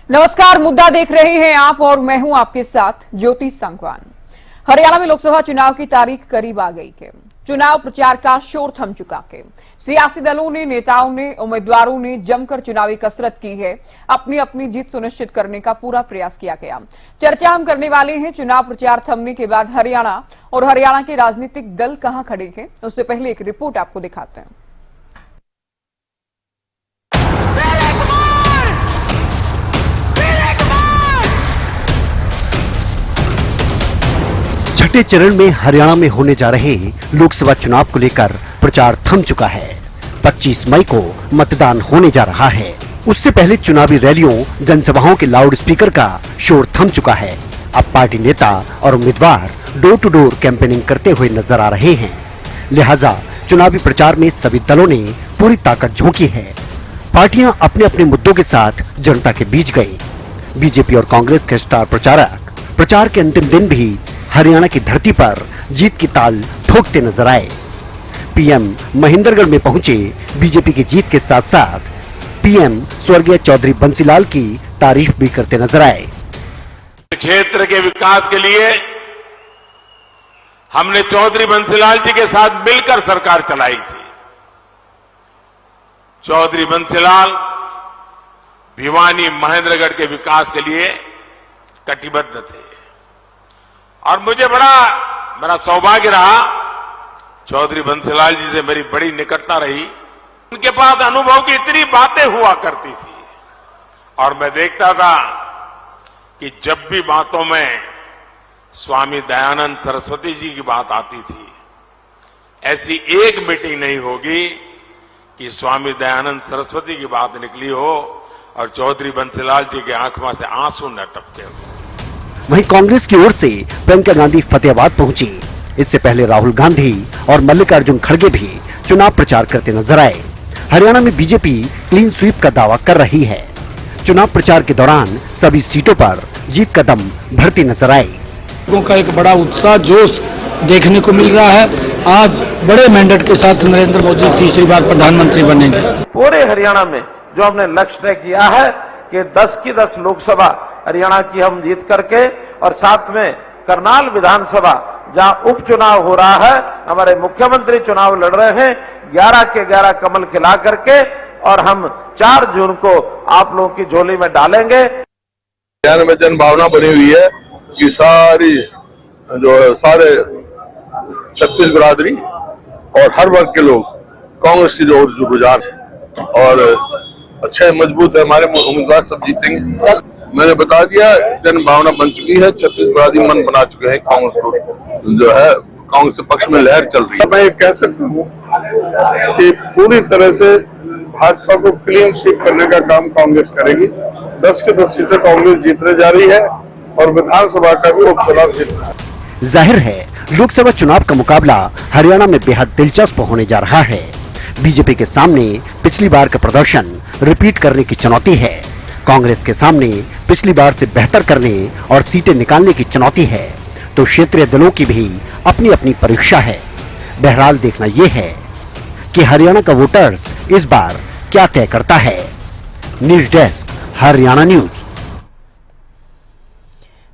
नमस्कार, मुद्दा देख रहे हैं आप और मैं हूं आपके साथ ज्योति संगवान। हरियाणा में लोकसभा चुनाव की तारीख करीब आ गई है। चुनाव प्रचार का शोर थम चुका है। सियासी दलों ने, नेताओं ने, उम्मीदवारों ने जमकर चुनावी कसरत की है। अपनी अपनी जीत सुनिश्चित करने का पूरा प्रयास किया गया। चर्चा हम करने वाले हैं चुनाव प्रचार थमने के बाद हरियाणा और हरियाणा के राजनीतिक दल कहां खड़े हैं। उससे पहले एक रिपोर्ट आपको दिखाते हैं। छठे चरण में हरियाणा में होने जा रहे लोकसभा चुनाव को लेकर प्रचार थम चुका है। 25 मई को मतदान होने जा रहा है। उससे पहले चुनावी रैलियों, जनसभाओं के लाउड स्पीकर का शोर थम चुका है। अब पार्टी नेता और उम्मीदवार डोर टू डोर कैंपेनिंग करते हुए नजर आ रहे हैं। लिहाजा चुनावी प्रचार में सभी दलों ने पूरी ताकत झोंकी है। पार्टियां अपने अपने मुद्दों के साथ जनता के बीच गई। बीजेपी और कांग्रेस के स्टार प्रचारक प्रचार के अंतिम दिन भी हरियाणा की धरती पर जीत की ताल ठोकते नजर आए। पीएम महेंद्रगढ़ में पहुंचे बीजेपी की जीत के साथ साथ पीएम स्वर्गीय चौधरी बंसीलाल की तारीफ भी करते नजर आए। क्षेत्र के विकास के लिए हमने चौधरी बंसीलाल जी के साथ मिलकर सरकार चलाई थी। चौधरी बंसीलाल भिवानी महेंद्रगढ़ के विकास के लिए कटिबद्ध थे और मुझे बड़ा सौभाग्य रहा। चौधरी बंसीलाल जी से मेरी बड़ी निकटता रही। उनके पास अनुभव की इतनी बातें हुआ करती थी और मैं देखता था कि जब भी बातों में स्वामी दयानंद सरस्वती जी की बात आती थी, ऐसी एक मीटिंग नहीं होगी कि स्वामी दयानंद सरस्वती की बात निकली हो और चौधरी बंसीलाल जी के आंखों से आंसू न टपके हो। वहीं कांग्रेस की ओर से प्रियंका गांधी फतेहाबाद पहुंची। इससे पहले राहुल गांधी और मल्लिकार्जुन खड़गे भी चुनाव प्रचार करते नजर आए। हरियाणा में बीजेपी क्लीन स्वीप का दावा कर रही है। चुनाव प्रचार के दौरान सभी सीटों पर जीत का दम भरती नजर आई। लोगों का एक बड़ा उत्साह, जोश देखने को मिल रहा है। आज बड़े मैंडेट के साथ नरेंद्र मोदी तीसरी बार प्रधानमंत्री बनेंगे। पूरे हरियाणा में जो हमने लक्ष्य तय किया है कि 10 की 10 लोकसभा हरियाणा की हम जीत करके और साथ में करनाल विधानसभा जहां उपचुनाव हो रहा है, हमारे मुख्यमंत्री चुनाव लड़ रहे हैं, 11 के 11 कमल खिला करके और हम 4 जून को आप लोगों की झोली में डालेंगे। हरियाणा में जन भावना बनी हुई है कि सारे छत्तीस बिरादरी और हर वर्ग के लोग कांग्रेस की जो रुझान है और अच्छे मजबूत है, हमारे उम्मीदवार सब जीतेंगे। मैंने बता दिया, जन भावना बन चुकी है, छत्तीस बिरादरी मन बना चुके हैं। कांग्रेस को जो है, कांग्रेस के पक्ष में लहर चल रही है। मैं ये कह सकता हूँ कि पूरी तरह से भाजपा को क्लीन स्वीप करने का काम कांग्रेस करेगी। 10 की 10 सीटें कांग्रेस जीतने जा रही है और विधानसभा का भी उपचुनाव जीतना है। जाहिर है लोकसभा चुनाव का मुकाबला हरियाणा में बेहद दिलचस्प होने जा रहा है। बीजेपी के सामने पिछली बार का प्रदर्शन रिपीट करने की चुनौती है। कांग्रेस के सामने पिछली बार से बेहतर करने और सीटें निकालने की चुनौती है। तो क्षेत्रीय दलों की भी अपनी अपनी परीक्षा है। बहरहाल देखना यह है कि हरियाणा का वोटर्स इस बार क्या तय करता है। News desk, Haryana news.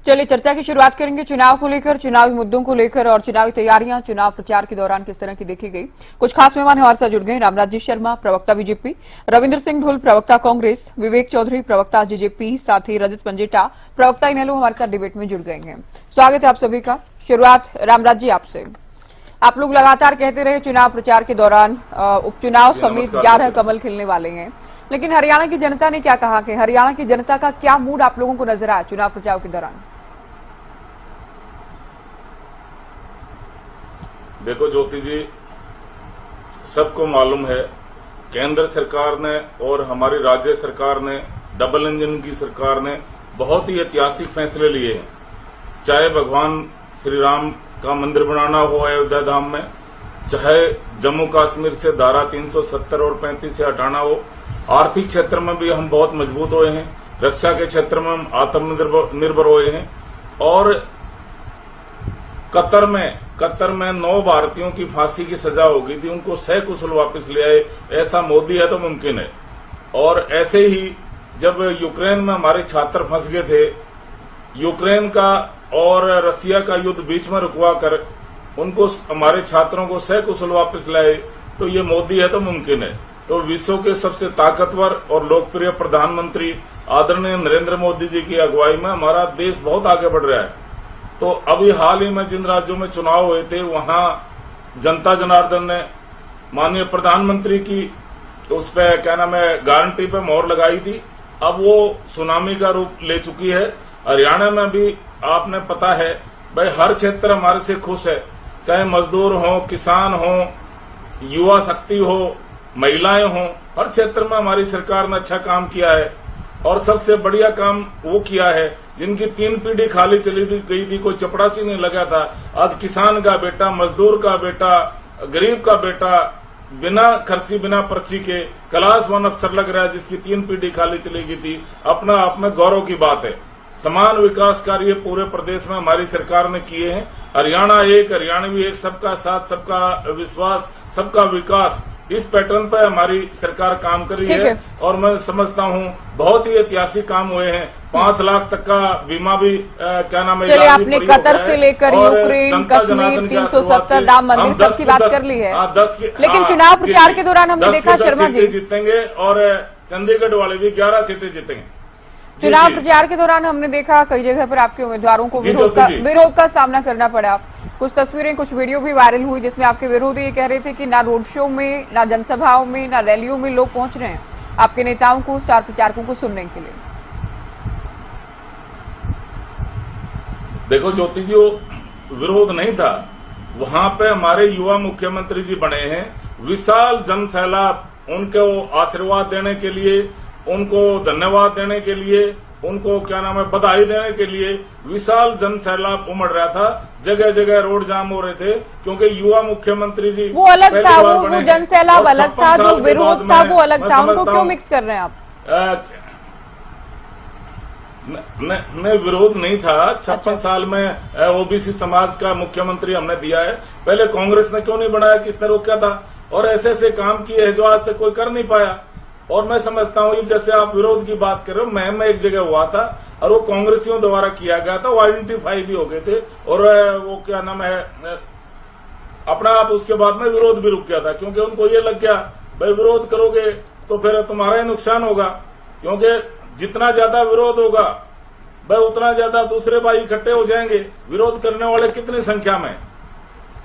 चलिए चर्चा की शुरुआत करेंगे चुनाव को लेकर, चुनावी मुद्दों को लेकर और चुनावी तैयारियां चुनाव प्रचार के दौरान किस तरह की देखी गई। कुछ खास मेहमान हमारे साथ जुड़ गए। रामराज जी शर्मा, प्रवक्ता बीजेपी, रविंद्र सिंह ढोल, प्रवक्ता कांग्रेस, विवेक चौधरी, प्रवक्ता जेजेपी, साथ ही रजत पंजेटा, प्रवक्ता इनेलो हमारे साथ डिबेट में जुड़ गए हैं। स्वागत है आप सभी का। शुरुआत रामराज जी आपसे। आप लोग लगातार कहते रहे चुनाव प्रचार के दौरान उपचुनाव समेत 11 कमल खिलने वाले हैं, लेकिन हरियाणा की जनता ने क्या कहा कि हरियाणा की जनता का क्या मूड आप लोगों को नजर आया चुनाव प्रचार के दौरान? देखो ज्योति जी, सबको मालूम है केंद्र सरकार ने और हमारी राज्य सरकार ने, डबल इंजन की सरकार ने बहुत ही ऐतिहासिक फैसले लिए हैं। चाहे भगवान श्री राम का मंदिर बनाना हो अयोध्या धाम में, चाहे जम्मू कश्मीर से धारा 370 और 35 से हटाना हो, आर्थिक क्षेत्र में भी हम बहुत मजबूत हुए हैं, रक्षा के क्षेत्र में हम आत्मनिर्भर हुए हैं और कतर में 9 भारतीयों की फांसी की सजा हो गई थी, उनको सकुशल वापस ले आए। ऐसा मोदी है तो मुमकिन है। और ऐसे ही जब यूक्रेन में हमारे छात्र फंस गए थे, यूक्रेन का और रसिया का युद्ध बीच में रुकवा कर उनको, हमारे छात्रों को सकुशल वापस लाए, तो ये मोदी है तो मुमकिन है। तो विश्व के सबसे ताकतवर और लोकप्रिय प्रधानमंत्री आदरणीय नरेंद्र मोदी जी की अगुवाई में हमारा देश बहुत आगे बढ़ रहा है। तो अभी हाल ही में जिन राज्यों में चुनाव हुए थे, वहां जनता जनार्दन ने माननीय प्रधानमंत्री की उस पे क्या नाम है गारंटी पे मोहर लगाई थी। अब वो सुनामी का रूप ले चुकी है। हरियाणा में भी आपने पता है भाई, हर क्षेत्र हमारे से खुश है, चाहे मजदूर हो, किसान हो, युवा शक्ति हो, महिलाएं हों, हर क्षेत्र में हमारी सरकार ने अच्छा काम किया है। और सबसे बढ़िया काम वो किया है जिनकी 3 पीढ़ी खाली चली गई थी, कोई चपड़ासी नहीं लगा था। आज किसान का बेटा, मजदूर का बेटा, गरीब का बेटा बिना खर्ची बिना पर्ची के क्लास 1 अफसर लग रहा है, जिसकी 3 पीढ़ी खाली चली गई थी। अपना आप में गौरव की बात है। समान विकास कार्य पूरे प्रदेश में हमारी सरकार ने किए हैं। हरियाणा एक, हरियाणवी एक, सबका साथ, सबका विश्वास, सबका विकास, इस पैटर्न पर हमारी सरकार काम कर रही है। और मैं समझता हूं बहुत ही ऐतिहासिक काम हुए हैं। 5 लाख तक का बीमा भी क्या नाम है, चलिए आपने कतर से लेकर यूक्रेन, कश्मीर, 370 राम मंदिर सबकी बात कर ली है। लेकिन चुनाव प्रचार के दौरान हमने देखा शर्मा जी जीतेंगे और चंडीगढ़ वाले भी 11 सीटें जीतेंगे। चुनाव प्रचार के दौरान हमने देखा कई जगह पर आपके उम्मीदवारों को विरोध का सामना करना पड़ा। कुछ तस्वीरें, कुछ वीडियो भी वायरल हुई जिसमें आपके विरोधी ये कह रहे थे कि ना रोड शो में, ना जनसभाओं में, ना रैलियों में लोग पहुंच रहे हैं आपके नेताओं को, स्टार प्रचारकों को सुनने के लिए। देखो ज्योति जी, वो विरोध नहीं था। वहां पे हमारे युवा मुख्यमंत्री जी बने हैं। विशाल जन सैलाब उनको आशीर्वाद देने के लिए, उनको धन्यवाद देने के लिए, उनको क्या नाम है बधाई देने के लिए विशाल जन सैलाब उमड़ रहा था। जगह जगह रोड जाम हो रहे थे क्योंकि युवा मुख्यमंत्री जी वो अलग था, वो जन सैलाब अलग था, जो विरोध था वो अलग था। उनको क्यों मिक्स कर रहे हैं आप? मैं विरोध नहीं था। 56 साल में ओबीसी समाज का मुख्यमंत्री हमने दिया है। पहले कांग्रेस ने क्यों नहीं बनाया, किसने रोका था? और ऐसे ऐसे काम किए हैं जो आज तक कोई कर नहीं पाया। और मैं समझता हूँ जैसे आप विरोध की बात कर रहे हो, मैं एक जगह हुआ था और वो कांग्रेसियों द्वारा किया गया था, वो आइडेंटिफाई भी हो गए थे और वो क्या नाम है अपना आप उसके बाद में विरोध भी रुक गया था क्योंकि उनको ये लग गया भाई विरोध करोगे तो फिर तुम्हारा ही नुकसान होगा, क्योंकि जितना ज्यादा विरोध होगा भाई उतना ज्यादा दूसरे भाई इकट्ठे हो जाएंगे। विरोध करने वाले कितनी संख्या में,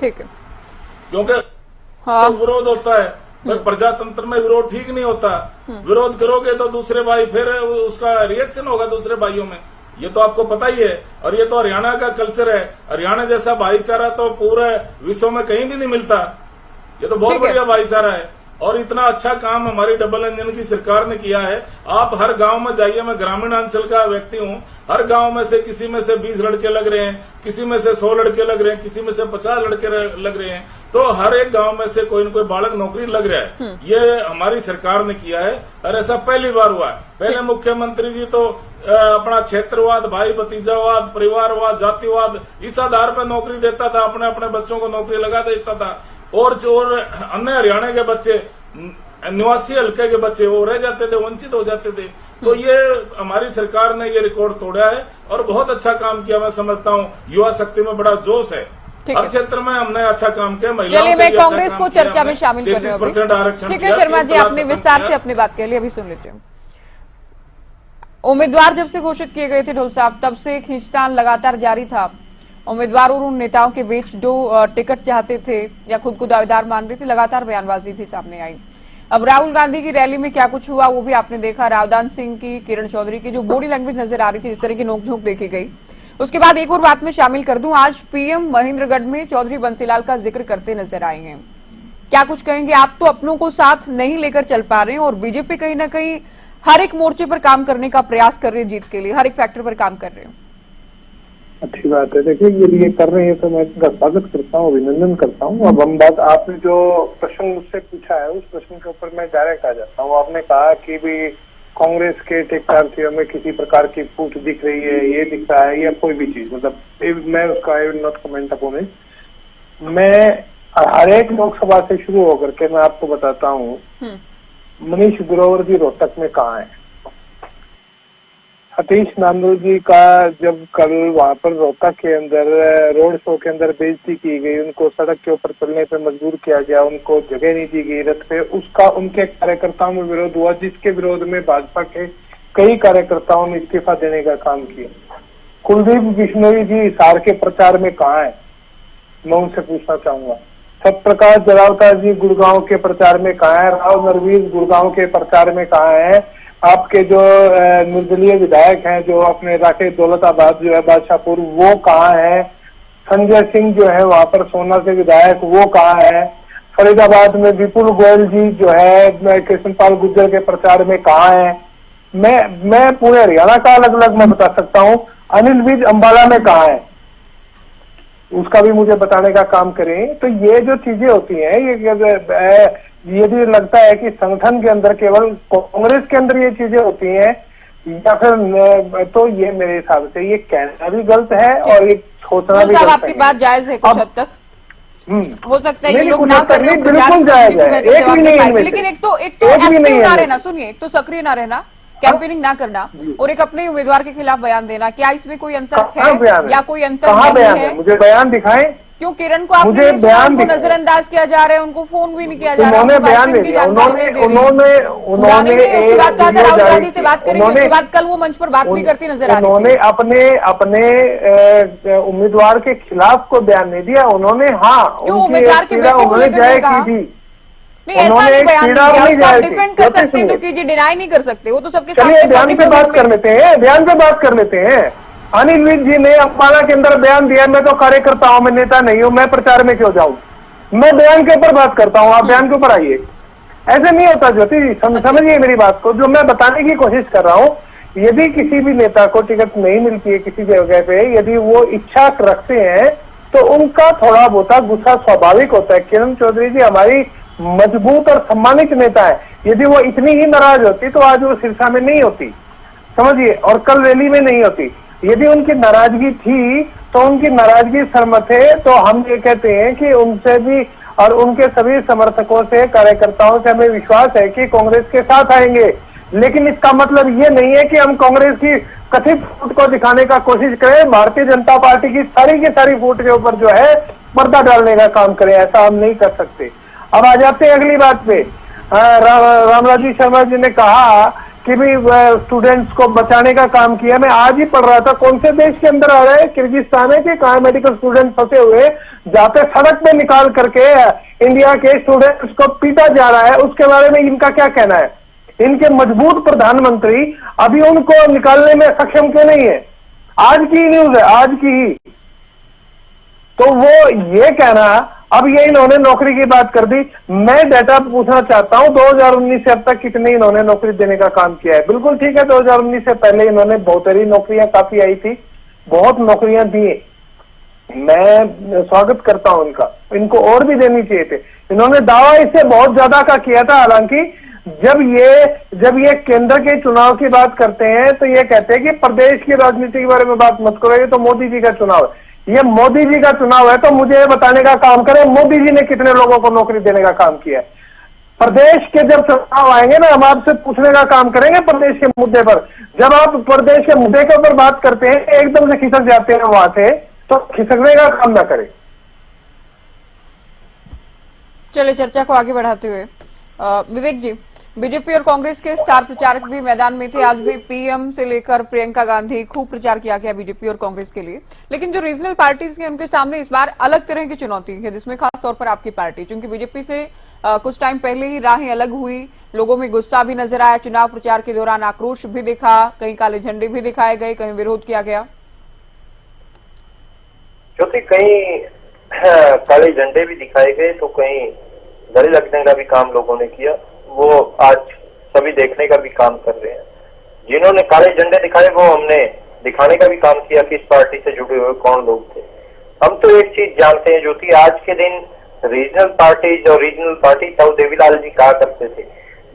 ठीक है, क्योंकि हाँ। तो विरोध होता है प्रजातंत्र में, विरोध ठीक नहीं होता। विरोध करोगे तो दूसरे भाई फिर उसका रिएक्शन होगा दूसरे भाइयों में, ये तो आपको पता ही है। और ये तो हरियाणा का कल्चर है। हरियाणा जैसा भाईचारा तो पूरे विश्व में कहीं भी नहीं मिलता। ये तो बहुत बढ़िया भाईचारा है और इतना अच्छा काम हमारी डबल इंजन की सरकार ने किया है। आप हर गांव में जाइए, मैं ग्रामीण अंचल का व्यक्ति हूं, हर गांव में से किसी में से 20 लड़के लग रहे हैं, किसी में से 100 लड़के लग रहे हैं, किसी में से 50 लड़के लग रहे हैं। तो हर एक गांव में से कोई न कोई बालक नौकरी लग रहा है। ये हमारी सरकार ने किया है और ऐसा पहली बार हुआ है। पहले मुख्यमंत्री जी तो अपना क्षेत्रवाद, भाई भतीजावाद, परिवारवाद, जातिवाद, इस आधार पर नौकरी देता था, अपने अपने बच्चों को नौकरी लगा देता था और अन्य हरियाणा के बच्चे, निवासी हल्के के बच्चे वो रह जाते थे, वंचित हो जाते थे। तो ये हमारी सरकार ने ये रिकॉर्ड तोड़ा है और बहुत अच्छा काम किया। मैं समझता हूँ युवा शक्ति में बड़ा जोश है, हर क्षेत्र में हमने अच्छा काम किया। चलिए मैं कांग्रेस को चर्चा में शामिल कर रही हूँ। ठीक है शर्मा जी, आपने विस्तार से अपनी बात कह ली, अभी सुन लेते हैं। उम्मीदवार जब से घोषित किए गए थे ढोल साहब, तब से खींचतान लगातार जारी था। उम्मीदवार और उन नेताओं के बीच जो टिकट चाहते थे या खुद को दावेदार मान रहे थे, लगातार बयानबाजी भी सामने आई। अब राहुल गांधी की रैली में क्या कुछ हुआ वो भी आपने देखा। रावदान सिंह की, किरण चौधरी की जो बॉडी लैंग्वेज नजर आ रही थी, जिस तरह की नोकझोंक देखी गई। उसके बाद एक और बात में शामिल कर दूं, आज पीएम महेंद्रगढ़ में चौधरी बंसीलाल का जिक्र करते नजर आए हैं। क्या कुछ कहेंगे? आप तो अपनों को साथ नहीं लेकर चल पा रहे हैं और बीजेपी कहीं ना कहीं हर एक मोर्चे पर काम करने का प्रयास कर रही है, जीत के लिए हर एक फैक्टर पर काम कर रहे हैं। अच्छी बात है, देखिए ये कर रहे हैं तो मैं इनका स्वागत करता हूँ, अभिनंदन करता हूँ। अब हम बात, आपने जो प्रश्न मुझसे पूछा है उस प्रश्न के ऊपर मैं डायरेक्ट आ जाता हूँ। आपने कहा कि भी कांग्रेस के टिकटार्थियों में किसी प्रकार की फूट दिख रही है, ये दिख रहा है या कोई भी चीज, मतलब मैं उसका I will not comment upon it. मैं हर एक लोकसभा से शुरू होकर के मैं आपको बताता हूँ मनीष ग्रोवर जी रोहतक में कहाँ है, सतीश नांदल जी का जब कल वहां पर रोहतक के अंदर रोड शो के अंदर बेइज्जती की गई, उनको सड़क के ऊपर चलने पे मजबूर किया गया, उनको जगह नहीं दी गई रथ पे, उसका उनके कार्यकर्ताओं में विरोध हुआ, जिसके विरोध में भाजपा के कई कार्यकर्ताओं ने इस्तीफा देने का काम किया। कुलदीप बिश्नोई जी हिसार के प्रचार में कहाँ है, मैं उनसे पूछना चाहूंगा। सत्यप्रकाश जलावता जी गुड़गांव के प्रचार में कहाँ है, राव नरवीर गुड़गांव के प्रचार में कहाँ है, आपके जो निर्दलीय विधायक हैं जो अपने राकेश दौलताबाद जो है बादशाहपुर, वो कहाँ है, संजय सिंह जो है वहां पर सोना से विधायक, वो कहाँ है, फरीदाबाद में विपुल गोयल जी जो है कृष्णपाल गुर्जर के प्रचार में कहाँ है, मैं पूरे हरियाणा का अलग अलग मैं बता सकता हूँ। अनिल विज अंबाला में कहाँ है, उसका भी मुझे बताने का काम करें। तो ये जो चीजें होती हैं, यदि लगता है कि संगठन के अंदर केवल कांग्रेस के अंदर ये चीजें होती हैं या फिर, तो ये मेरे हिसाब से ये कहना भी गलत है और ये सोचना भी गलत है। आपकी बात जायज है कुछ हद तक, हो सकता है ये लोग ना कर रहे हो, बिल्कुल जायज है, एक भी नहीं, लेकिन एक तो एक्टिव ना रहना, सुनिए, एक तो सक्रिय ना रहना, कैंपेनिंग ना करना और एक अपने उम्मीदवार के खिलाफ बयान देना, क्या इसमें कोई अंतर है या कोई अंतर नहीं है? मुझे बयान दिखाएं। क्यों किरण को आपने उनको नजरअंदाज किया जा रहा है, उनको फोन भी नहीं किया जा रहा है, उन्होंने बयान नहीं दिया, उन्होंने उसके बाद कहा राहुल गांधी से बात करेंगे, उसके बाद कल वो मंच पर बात भी करती नजर आ रही थी। उन्होंने अपने उम्मीदवार के खिलाफ को बयान नहीं दिया, उन्होंने क्यों उम्मीदवार के बेटे को लेकर कहा? नहीं, ऐसा नहीं बयान दिया, उसका आप डिफेंड कर सकते हैं तो कीजिए, डिनाई नहीं कर सकते, वो तो सबके सामने बयान पे बात कर लेते हैं, बयान पे बात कर लेते हैं। अनिल विज जी ने अंबाला के अंदर बयान दिया, मैं तो कार्यकर्ता हूं, मैं नेता नहीं हूं, मैं प्रचार में क्यों जाऊं, मैं बयान के ऊपर बात करता हूं, आप बयान के ऊपर आइए। ऐसे नहीं होता ज्योति जी, समझिए मेरी बात को, जो मैं बताने की कोशिश कर रहा हूं। यदि किसी भी नेता को टिकट नहीं मिलती है किसी जगह पे, यदि वो इच्छा रखते हैं तो उनका थोड़ा बहुत गुस्सा स्वाभाविक होता है। किरण चौधरी जी हमारी मजबूत और सम्मानित नेता है, यदि वो इतनी ही नाराज होती तो आज वो सिरसा में नहीं होती, समझिए, और कल रैली में नहीं होती। यदि उनकी नाराजगी थी तो उनकी नाराजगी सरमत है, तो हम ये कहते हैं कि उनसे भी और उनके सभी समर्थकों से, कार्यकर्ताओं से हमें विश्वास है कि कांग्रेस के साथ आएंगे। लेकिन इसका मतलब ये नहीं है कि हम कांग्रेस की कथित फूट को दिखाने का कोशिश करें, भारतीय जनता पार्टी की सारी फूट के ऊपर जो है पर्दा डालने का काम करें, ऐसा हम नहीं कर सकते। अब आ जाते हैं अगली बात पे। रामराज जी शर्मा जी ने कहा कि भी स्टूडेंट्स को बचाने का काम किया। मैं आज ही पढ़ रहा था, कौन से देश के अंदर आ रहे हैं, किर्गिस्तान है कि कहाँ मेडिकल स्टूडेंट फंसे हुए, जाते सड़क पे निकाल करके इंडिया के स्टूडेंट्स को पीटा जा रहा है, उसके बारे में इनका क्या कहना है? इनके मजबूत प्रधानमंत्री अभी उनको निकालने में सक्षम क्यों नहीं है? आज की न्यूज है, आज की ही। तो वो ये कहना, अब ये इन्होंने नौकरी की बात कर दी। मैं डाटा पूछना चाहता हूं, 2019 से अब तक कितने इन्होंने नौकरी देने का काम किया है? बिल्कुल ठीक है, 2019 से पहले इन्होंने बहुतेरी नौकरियां काफी आई थी, बहुत नौकरियां दी, मैं स्वागत करता हूं इनका, इनको और भी देनी चाहिए थे। इन्होंने दावा इससे बहुत ज्यादा का किया था। हालांकि जब ये केंद्र के चुनाव की बात करते हैं तो ये कहते हैं कि प्रदेश की राजनीति के बारे में बात मत करो, ये तो मोदी जी का चुनाव है। ये मोदी जी का चुनाव है तो मुझे ये बताने का काम करें, मोदी जी ने कितने लोगों को नौकरी देने का काम किया है? प्रदेश के जब चुनाव आएंगे ना, हम आपसे पूछने का काम करेंगे प्रदेश के मुद्दे पर। जब आप प्रदेश के मुद्दे के ऊपर बात करते हैं, एकदम से खिसक जाते हैं वहां से, तो खिसकने का काम ना करें। चलिए चर्चा को आगे बढ़ाते हुए विवेक जी, बीजेपी और कांग्रेस के स्टार प्रचारक भी मैदान में थे। आज भी पीएम से लेकर प्रियंका गांधी खूब प्रचार किया गया बीजेपी और कांग्रेस के लिए। लेकिन जो रीजनल पार्टीज हैं उनके सामने इस बार अलग तरह की चुनौती है, जिसमें खास तौर पर आपकी पार्टी, क्योंकि बीजेपी से कुछ टाइम पहले ही राहें अलग हुई, लोगों में गुस्सा भी नजर आया, चुनाव प्रचार के दौरान आक्रोश भी दिखा, कहीं काले झंडे भी दिखाए गए, कहीं विरोध किया गया। क्योंकि कहीं काले झंडे भी दिखाए गए तो कहीं गले लगने का भी काम लोगों ने किया, वो आज सभी देखने का भी काम कर रहे हैं। जिन्होंने काले झंडे दिखाए वो हमने दिखाने का भी काम किया कि इस पार्टी से जुड़े हुए कौन लोग थे। हम तो एक चीज जानते हैं जो कि आज के दिन रीजनल पार्टीज और regional party south Devilal ji कहा करते थे,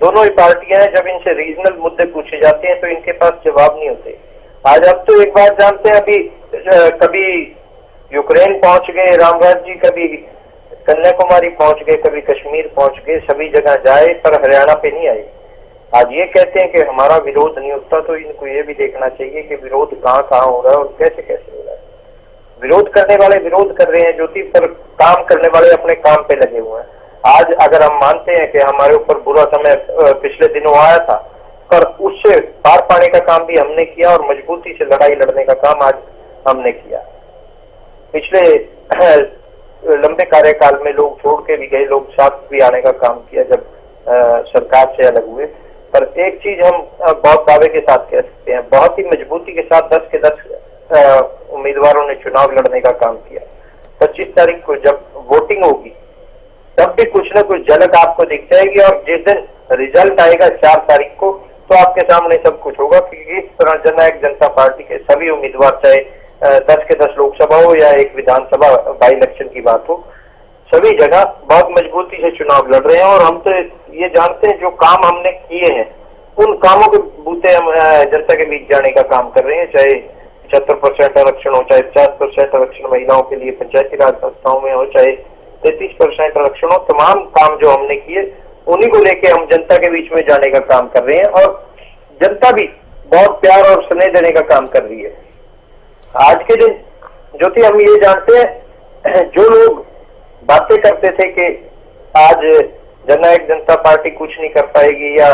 दोनों ही पार्टियां हैं, जब इनसे रीजनल मुद्दे पूछे जाते हैं तो इनके पास जवाब नहीं होते। आज अब तो एक बात जानते हैं, अभी कभी यूक्रेन पहुंच गए रामराज जी, कभी कन्याकुमारी पहुंच गए, कभी कश्मीर पहुंच गए, सभी जगह जाए पर हरियाणा पे नहीं आए। आज ये कहते हैं कि हमारा विरोध नहीं होता, तो इनको ये भी देखना चाहिए कि विरोध कहाँ कहाँ हो रहा है और कैसे कैसे हो रहा है। विरोध करने वाले विरोध कर रहे हैं ज्योति, पर काम करने वाले अपने काम पे लगे हुए हैं। आज अगर हम मानते हैं कि हमारे ऊपर बुरा समय पिछले दिनों आया था, पर उससे पार पाने का काम भी हमने किया और मजबूती से लड़ाई लड़ने का काम आज हमने किया। पिछले लंबे कार्यकाल में लोग छोड़ के भी गए, लोग साथ भी आने का काम किया जब सरकार से अलग हुए। पर एक चीज हम बहुत दावे के साथ कह सकते हैं, बहुत ही मजबूती के साथ 10 के 10 उम्मीदवारों ने चुनाव लड़ने का काम किया। 25 तारीख को जब वोटिंग होगी तब भी कुछ न कुछ झलक आपको दिख जाएगी, और जिस दिन रिजल्ट आएगा 4 तारीख को, तो आपके सामने सब कुछ होगा कि इस तरह जननायक जनता पार्टी के सभी उम्मीदवार, चाहे 10 के 10 लोकसभा हो या एक विधानसभा बाई इलेक्शन की बात हो, सभी जगह बहुत मजबूती से चुनाव लड़ रहे हैं। और हम तो ये जानते हैं जो काम हमने किए हैं उन कामों के बूते हम जनता के बीच जाने का काम कर रहे हैं, चाहे 75% आरक्षण हो, चाहे 50% आरक्षण महिलाओं के लिए पंचायती राज संस्थाओं में हो, चाहे 33% आरक्षण हो। तमाम काम जो हमने किए उन्हीं को लेके हम जनता के बीच में जाने का काम कर रहे हैं, और जनता भी बहुत प्यार और स्नेह देने का काम कर रही है। आज के दिन ज्योति हम ये जानते हैं, जो लोग बातें करते थे कि आज जननायक जनता पार्टी कुछ नहीं कर पाएगी या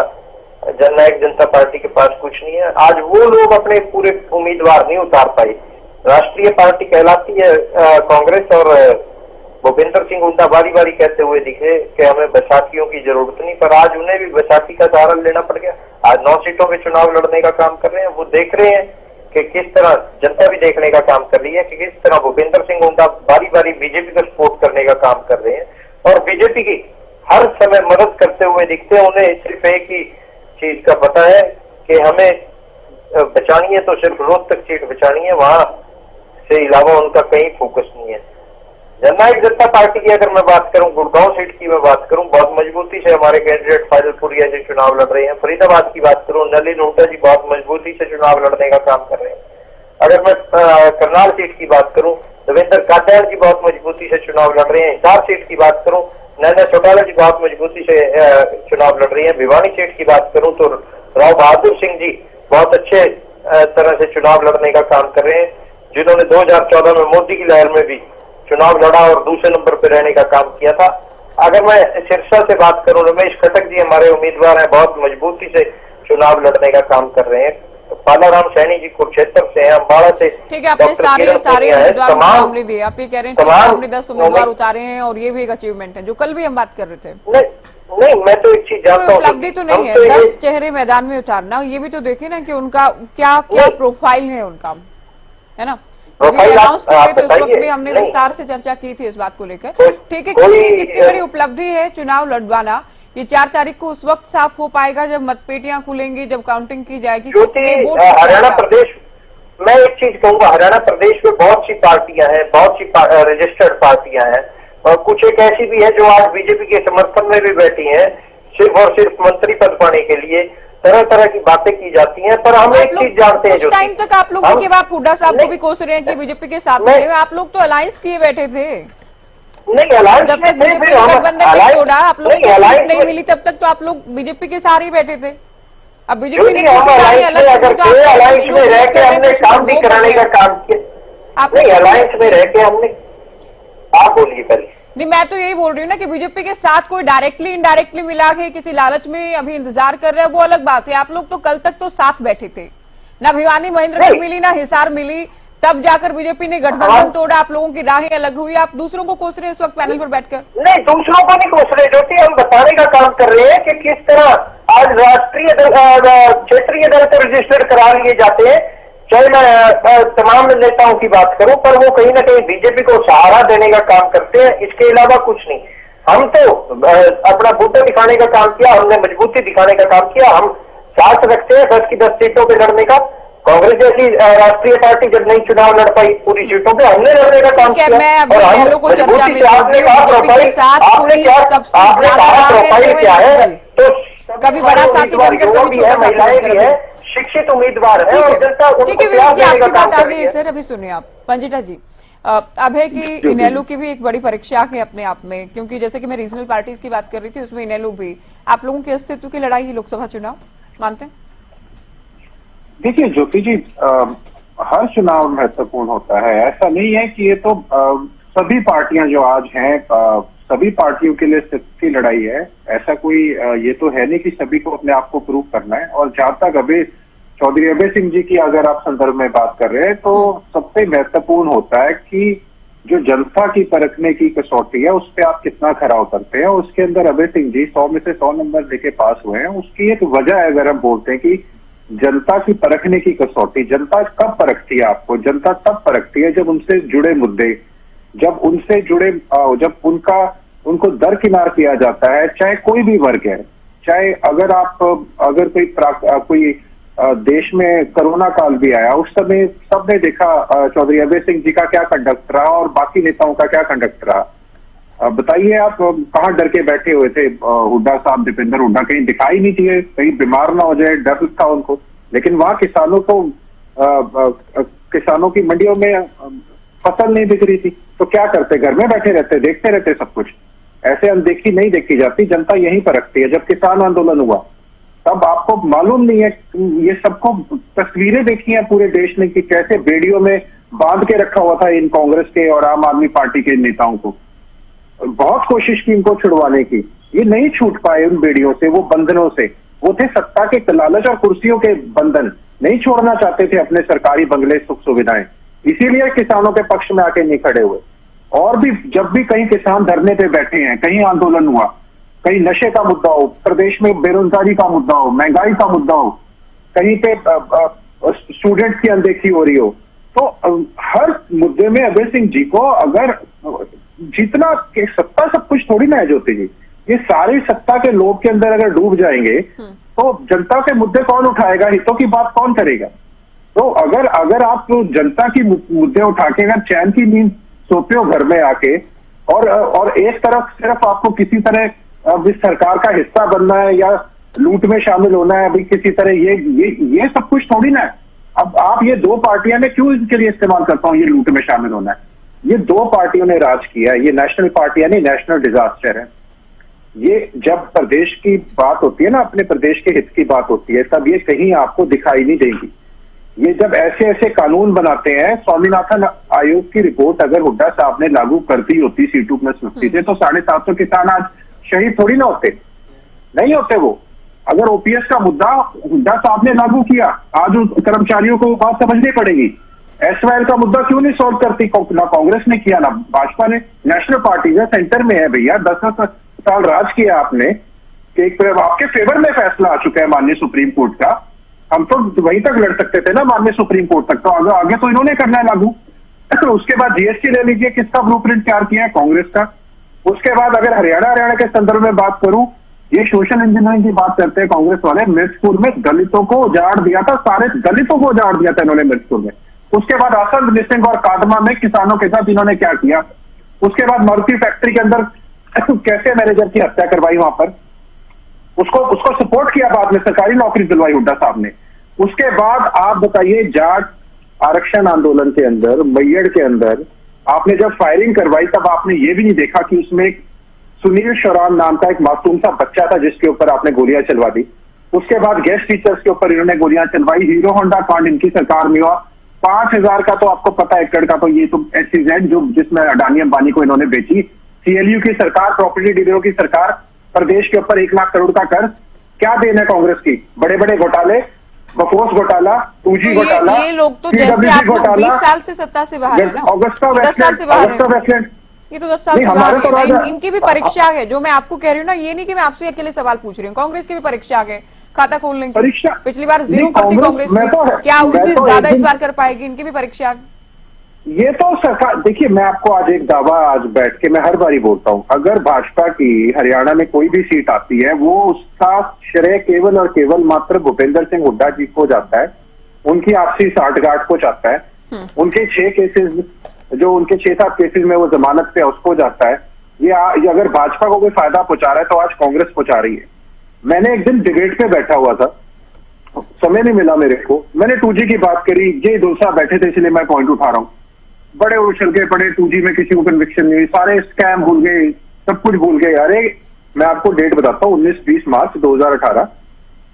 जननायक जनता पार्टी के पास कुछ नहीं है, आज वो लोग अपने पूरे उम्मीदवार नहीं उतार पाए। राष्ट्रीय पार्टी कहलाती है कांग्रेस, और भूपेंद्र सिंह हुड्डा बारी बारी कहते हुए दिखे कि हमें बैसाखियों की जरूरत नहीं, पर आज उन्हें भी बैसाखी का सहारा लेना पड़ गया। आज 9 सीटों पे चुनाव लड़ने का काम कर रहे हैं। वो देख रहे हैं कि किस तरह जनता भी देखने का काम कर रही है कि किस तरह भूपेंद्र सिंह हुड्डा बारी बारी बीजेपी को सपोर्ट करने का काम कर रहे हैं, और बीजेपी की हर समय मदद करते हुए दिखते हैं। उन्हें सिर्फ एक ही चीज का पता है कि हमें बचानी है तो सिर्फ रोहतक सीट बचानी है, वहां से अलावा उनका कहीं फोकस नहीं है। जननायक जनता पार्टी की अगर मैं बात करूं, गुड़गांव सीट की मैं बात करूं, बहुत मजबूती से हमारे कैंडिडेट फाइजल पुरिया जी चुनाव लड़ रहे हैं। फरीदाबाद की बात करूं, नलिन हुड्डा जी बहुत मजबूती से चुनाव लड़ने का काम कर रहे हैं। अगर मैं करनाल सीट की बात करूं, देवेंद्र कात्याल जी बहुत मजबूती से चुनाव लड़ रहे हैं। हिसार सीट की बात करूं, नैना चौटाला जी बहुत मजबूती से चुनाव लड़ रही है। भिवानी सीट की बात करूं तो राव बहादुर सिंह जी बहुत अच्छे तरह से चुनाव लड़ने का काम कर रहे हैं, जिन्होंने 2014 में मोदी की लहर में भी चुनाव लड़ा और दूसरे नंबर पर रहने का काम किया था। अगर मैं सिरसा से बात करूं, रमेश खटक जी हमारे उम्मीदवार हैं, बहुत मजबूती से चुनाव लड़ने का काम कर रहे हैं। तो पालाराम सैनी जी कुरुक्षेत्र से हैं, अम्बाड़ा से। ठीक है, आपने सारे उम्मीदवार मामले दिए। आप ये कह रहे हैं कि हमने 10 उम्मीदवार उतारे हैं और ये भी एक अचीवमेंट है, जो कल भी हम बात कर रहे थे। नहीं, मैं तो एक चीज जानता हूँ, उपलब्धि तो नहीं है 10 चेहरे मैदान में उतारना। ये भी तो देखे ना कि उनका क्या क्या प्रोफाइल है उनका, है ना। अनाउंस किए थे उस वक्त भी हमने विस्तार से चर्चा की थी इस बात को लेकर। ठीक है, कितनी बड़ी उपलब्धि है चुनाव लड़वाना, ये 4 तारीख को उस वक्त साफ हो पाएगा जब मतपेटियां खुलेंगी, जब काउंटिंग की जाएगी। हरियाणा प्रदेश, मैं एक चीज कहूंगा, हरियाणा प्रदेश में बहुत सी पार्टियां हैं, बहुत सी रजिस्टर्ड पार्टियां हैं, और कुछ एक ऐसी भी है जो आज बीजेपी के समर्थन में भी बैठी हैं, सिर्फ और सिर्फ मंत्री पद पाने के लिए तरह तरह की बातें की जाती हैं। पर हम एक चीज जानते हैं, जो टाइम तक आप लोग देखिए, आप हुड्डा साहब को भी कोस रहे हैं कि बीजेपी के साथ में, आप लोग तो अलायंस किए बैठे थे। नहीं, अलायंस जब तक बीजेपी गठबंधन नहीं छोड़ा, आप लोग को सीट नहीं मिली, तब तक तो आप लोग बीजेपी के साथ ही बैठे थे। अब बीजेपी ने अलायंस में रह के हमने काम भी कराने का काम किया। नहीं, अलायंस में रह के हमने, आप बोलिए पहले। नहीं, मैं तो यही बोल रही हूँ ना कि बीजेपी के साथ कोई डायरेक्टली इनडायरेक्टली मिला के किसी लालच में अभी इंतजार कर रहे हैं, वो अलग बात है। आप लोग तो कल तक तो साथ बैठे थे, ना भिवानी महेंद्रगढ़ मिली ना हिसार मिली, तब जाकर बीजेपी ने गठबंधन तोड़ा, आप लोगों की राहें अलग हुई। आप दूसरों को कोस रहे हैं इस वक्त पैनल पर बैठकर। नहीं, दूसरों को नहीं कोस रहे ज्योति, हम बताने का काम कर रहे हैं कि किस तरह आज राष्ट्रीय क्षेत्रीय दल तो रजिस्टर करा लिए जाते हैं, चाहे मैं तमाम नेताओं की बात करूं, पर वो कहीं ना कहीं बीजेपी को सहारा देने का काम करते हैं, इसके अलावा कुछ नहीं। हम तो अपना बूते दिखाने का काम किया, हमने मजबूती दिखाने का काम किया। हम साथ रखते हैं 10 की 10 सीटों पे लड़ने का। कांग्रेस जैसी राष्ट्रीय पार्टी जब नहीं चुनाव लड़ पाई पूरी सीटों पे, हमने लड़ने का काम किया। और आपने कहा प्रोफाइल, आपने कहा प्रोफाइल क्या है, तो कभी बड़ा साथी बनकर कभी छोटा महिलाएं भी है, शिक्षित उम्मीदवार है, और जनता ठीक है, विवेक जी आपकी बात आ गई है। सर अभी सुनिए आप, पंजिटा जी, अभय की इनेलो की भी एक बड़ी परीक्षा है अपने आप में, क्योंकि जैसे कि मैं रीजनल पार्टीज की बात कर रही थी, उसमें इनेलो भी आप लोगों के अस्तित्व की लड़ाई लोकसभा चुनाव मानते हैं? देखिए ज्योति जी, हर चुनाव महत्वपूर्ण होता है। ऐसा नहीं है कि ये तो सभी पार्टियां जो आज हैं, सभी पार्टियों के लिए अस्तित्व की लड़ाई है। ऐसा कोई ये तो है नहीं कि सभी को अपने आप को प्रूव करना है। और जहां तक अभी चौधरी अभय सिंह जी की अगर आप संदर्भ में बात कर रहे हैं, तो सबसे महत्वपूर्ण होता है कि जो जनता की परखने की कसौटी है उस पर आप कितना खरा उतरते हैं। उसके अंदर अभय सिंह जी 100 में से 100 नंबर लेके पास हुए हैं। उसकी एक वजह है, अगर हम बोलते हैं कि जनता की परखने की कसौटी, जनता कब परखती है आपको? जनता तब परखती है जब उनसे जुड़े मुद्दे, जब उनसे जुड़े, जब उनको दरकिनार किया जाता है, चाहे कोई भी वर्ग है। चाहे अगर कोई देश में कोरोना काल भी आया, उस समय सबने देखा चौधरी अभय सिंह जी का क्या कंडक्ट रहा और बाकी नेताओं का क्या कंडक्ट रहा। बताइए आप कहाँ डर के बैठे हुए थे? हुड्डा साहब, दीपेंद्र हुड्डा कहीं दिखाई नहीं दिए, कहीं बीमार ना हो जाए, डर था उनको। लेकिन वहां किसानों की मंडियों में फसल नहीं बिक रही थी, तो क्या करते? घर में बैठे रहते, देखते रहते सब कुछ। ऐसे अनदेखी नहीं देखी जाती, जनता यहीं पर रखती है। जब किसान आंदोलन हुआ तब आपको मालूम नहीं है, ये सबको तस्वीरें देखी हैं पूरे देश ने कि कैसे बेड़ियों में बांध के रखा हुआ था इन कांग्रेस के और आम आदमी पार्टी के नेताओं को। बहुत कोशिश की इनको छुड़वाने की, ये नहीं छूट पाए उन बेड़ियों से, वो बंधनों से। वो थे सत्ता के लालच और कुर्सियों के बंधन, नहीं छोड़ना चाहते थे अपने सरकारी बंगले, सुख सुविधाएं। इसीलिए किसानों के पक्ष में आके नहीं खड़े हुए। और भी जब भी कहीं किसान धरने पे बैठे हैं, कहीं आंदोलन हुआ, कहीं नशे का मुद्दा हो, प्रदेश में बेरोजगारी का मुद्दा हो, महंगाई का मुद्दा हो, कहीं पे स्टूडेंट्स की अनदेखी हो रही हो, तो हर मुद्दे में अभय सिंह जी को अगर जितना सत्ता सब कुछ थोड़ी ना है ज्योति जी, ये सारी सत्ता के लोग के अंदर अगर डूब जाएंगे तो जनता के मुद्दे कौन उठाएगा? हितों की बात कौन करेगा? तो अगर आप जनता की मुद्दे उठा के अगर चैन की नींद सोते हो घर में आके, और एक तरफ सिर्फ आपको किसी तरह अभी सरकार का हिस्सा बनना है या लूट में शामिल होना है, अभी किसी तरह ये सब कुछ थोड़ी ना है। अब आप ये दो पार्टियां, मैं क्यों इसके लिए इस्तेमाल करता हूं ये लूट में शामिल होना है? ये दो पार्टियों ने राज किया है, ये नेशनल पार्टियां नहीं, नेशनल डिजास्टर है। ये जब प्रदेश की बात होती है ना, अपने प्रदेश के हित की बात होती है, तब ये कहीं आपको दिखाई नहीं देगी। ये जब ऐसे कानून बनाते हैं, स्वामीनाथन आयोग की रिपोर्ट अगर हुड्डा साहब ने लागू कर दी होती C2+50 से, तो 750 किसान आज शहीद थोड़ी ना होते, नहीं होते वो। अगर ओपीएस का मुद्दा हुड्डा साहब ने लागू किया, आज उन कर्मचारियों को बात समझनी पड़ेगी। एसवाईएल का मुद्दा क्यों नहीं सॉल्व करती? ना कांग्रेस ने किया, ना भाजपा ने। नेशनल पार्टी है, सेंटर में है भैया, 10 साल राज किया आपने, एक आपके फेवर में फैसला आ चुका है माननीय सुप्रीम कोर्ट का। हम तो वहीं तक लड़ सकते थे ना, माननीय सुप्रीम कोर्ट तक, तो आगे तो इन्होंने करना है लागू। उसके बाद जीएसटी ले लीजिए, किसका ब्लूप्रिंट तैयार किया है? कांग्रेस का। उसके बाद अगर हरियाणा के संदर्भ में बात करूं, ये सोशल इंजीनियरिंग की बात करते हैं कांग्रेस वाले। मिर्चपुर में दलितों को उजाड़ दिया था, सारे दलितों को उजाड़ दिया था इन्होंने मिर्चपुर में। उसके बाद आसन मिसिंग और कादमा में किसानों के साथ इन्होंने क्या किया? उसके बाद मारुति फैक्ट्री के अंदर कैसे मैनेजर की हत्या करवाई वहां पर, उसको सपोर्ट किया, बाद में सरकारी नौकरी दिलवाई हुड्डा साहब ने। उसके बाद आप बताइए, जाट आरक्षण आंदोलन के अंदर, मैयड़ के अंदर आपने जब फायरिंग करवाई, तब आपने ये भी नहीं देखा कि उसमें एक सुनील शौरान नाम का एक मासूम सा बच्चा था जिसके ऊपर आपने गोलियां चलवा दी। उसके बाद गेस्ट टीचर्स के ऊपर इन्होंने गोलियां चलवाई। हीरो होंडा कांड इनकी सरकार में हुआ। 5000 का तो आपको पता है एकड़ का, तो ये तो SEZ जो जिसमें अडानी अंबानी को इन्होंने बेची। CLU की सरकार, प्रॉपर्टी डीलरों की सरकार, प्रदेश के ऊपर 1 लाख करोड़ का कर्ज। क्या देन है कांग्रेस की? बड़े बड़े घोटाले, बफोस घोटाला, 2G घोटाला, ये लोग तो जैसे आप लोग 20 साल से सत्ता से बाहर है ना, 10 साल से बाहर है, ये तो 10 साल से बाहर है। इनकी भी परीक्षा है, जो मैं आपको कह रही हूँ ना, ये नहीं कि मैं आपसे अकेले सवाल पूछ रही हूँ, कांग्रेस की भी परीक्षा है खाता खोलने की। पिछली बार 0 करती कांग्रेस में, क्या उससे ज्यादा इस बार कर पाएगी? इनकी भी परीक्षा। ये तो सरकार, देखिए मैं आपको आज एक दावा, आज बैठ के मैं हर बारी बोलता हूं, अगर भाजपा की हरियाणा में कोई भी सीट आती है, वो उसका श्रेय केवल और केवल मात्र भूपेंद्र सिंह हुड्डा जी को जाता है, उनकी आपसी साठगांठ को जाता है, उनके 6 केसेस, जो उनके 6-7 केसेस में वो जमानत पे उसको जाता है। ये अगर भाजपा को कोई फायदा पहुंचा रहा है तो आज कांग्रेस पहुंचा रही है। मैंने एक दिन डिबेट पे बैठा हुआ था, समय नहीं मिला मेरे को, मैंने 2G की बात करी, जय दुलसा बैठे थे इसलिए मैं पॉइंट उठा रहा हूं। बड़े उछल के पड़े, 2G में किसी को कन्विक्शन नहीं हुई, सारे स्कैम भूल गए, सब कुछ भूल गए। अरे मैं आपको डेट बताता हूँ, 19-20 मार्च 2018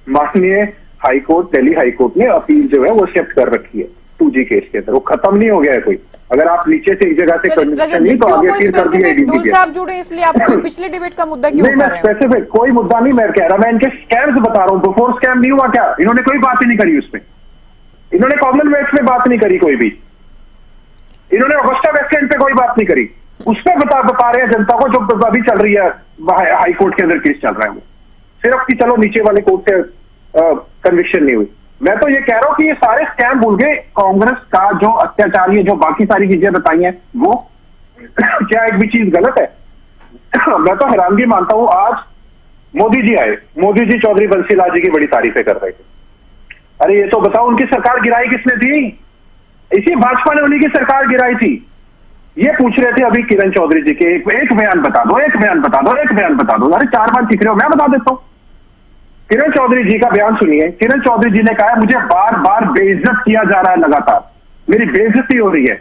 माननीय हाईकोर्ट, दिल्ली हाईकोर्ट ने अपील जो है वो एक्सेप्ट कर रखी है 2G केस के अंदर, वो खत्म नहीं हो गया है कोई। अगर आप नीचे से एक जगह से कन्विक्शन नहीं तो आगे फिर कर दिया ढूल साहब जुड़े, इसलिए आप पिछले डिबेट का मुद्दा क्यों नहीं, मैं स्पेसिफिक कोई मुद्दा नहीं मैं कह रहा, मैं इनके स्कैम्स बता रहा हूँ। बिफोर स्कैम नहीं हुआ क्या? इन्होंने कोई बात ही नहीं करी उसमें, इन्होंने कॉमनवेल्थ में बात नहीं करी कोई भी, इन्होंने ऑगस्टा वेस्टलैंड पे कोई बात नहीं करी, उस पर बता रहे हैं जनता को जो अभी चल रही है हाई कोर्ट के अंदर केस चल रहा है वो, सिर्फ कि चलो नीचे वाले कोर्ट से कन्विक्शन नहीं हुई। मैं तो ये कह रहा हूं कि ये सारे स्कैम भूल गए, कांग्रेस का जो अत्याचार, ये जो बाकी सारी चीजें बताई हैं वो क्या एक भी चीज गलत है? मैं तो हैरानगी मानता हूं, आज मोदी जी आए, मोदी जी चौधरी बंसीलाल जी की बड़ी तारीफें कर रहे थे। अरे ये तो बताओ उनकी सरकार गिराई किसने थी? इसी भाजपा ने उन्हीं की सरकार गिराई थी। ये पूछ रहे थे अभी किरण चौधरी जी के, एक बयान बता दो, एक बयान बता दो, एक बयान बता दो। अरे 4 बार सीख रहे हो, मैं बता देता हूं। किरण चौधरी जी का बयान सुनिए। किरण चौधरी जी ने कहा मुझे बार बार बेइज्जत किया जा रहा है, लगातार मेरी बेइज्जती हो रही है।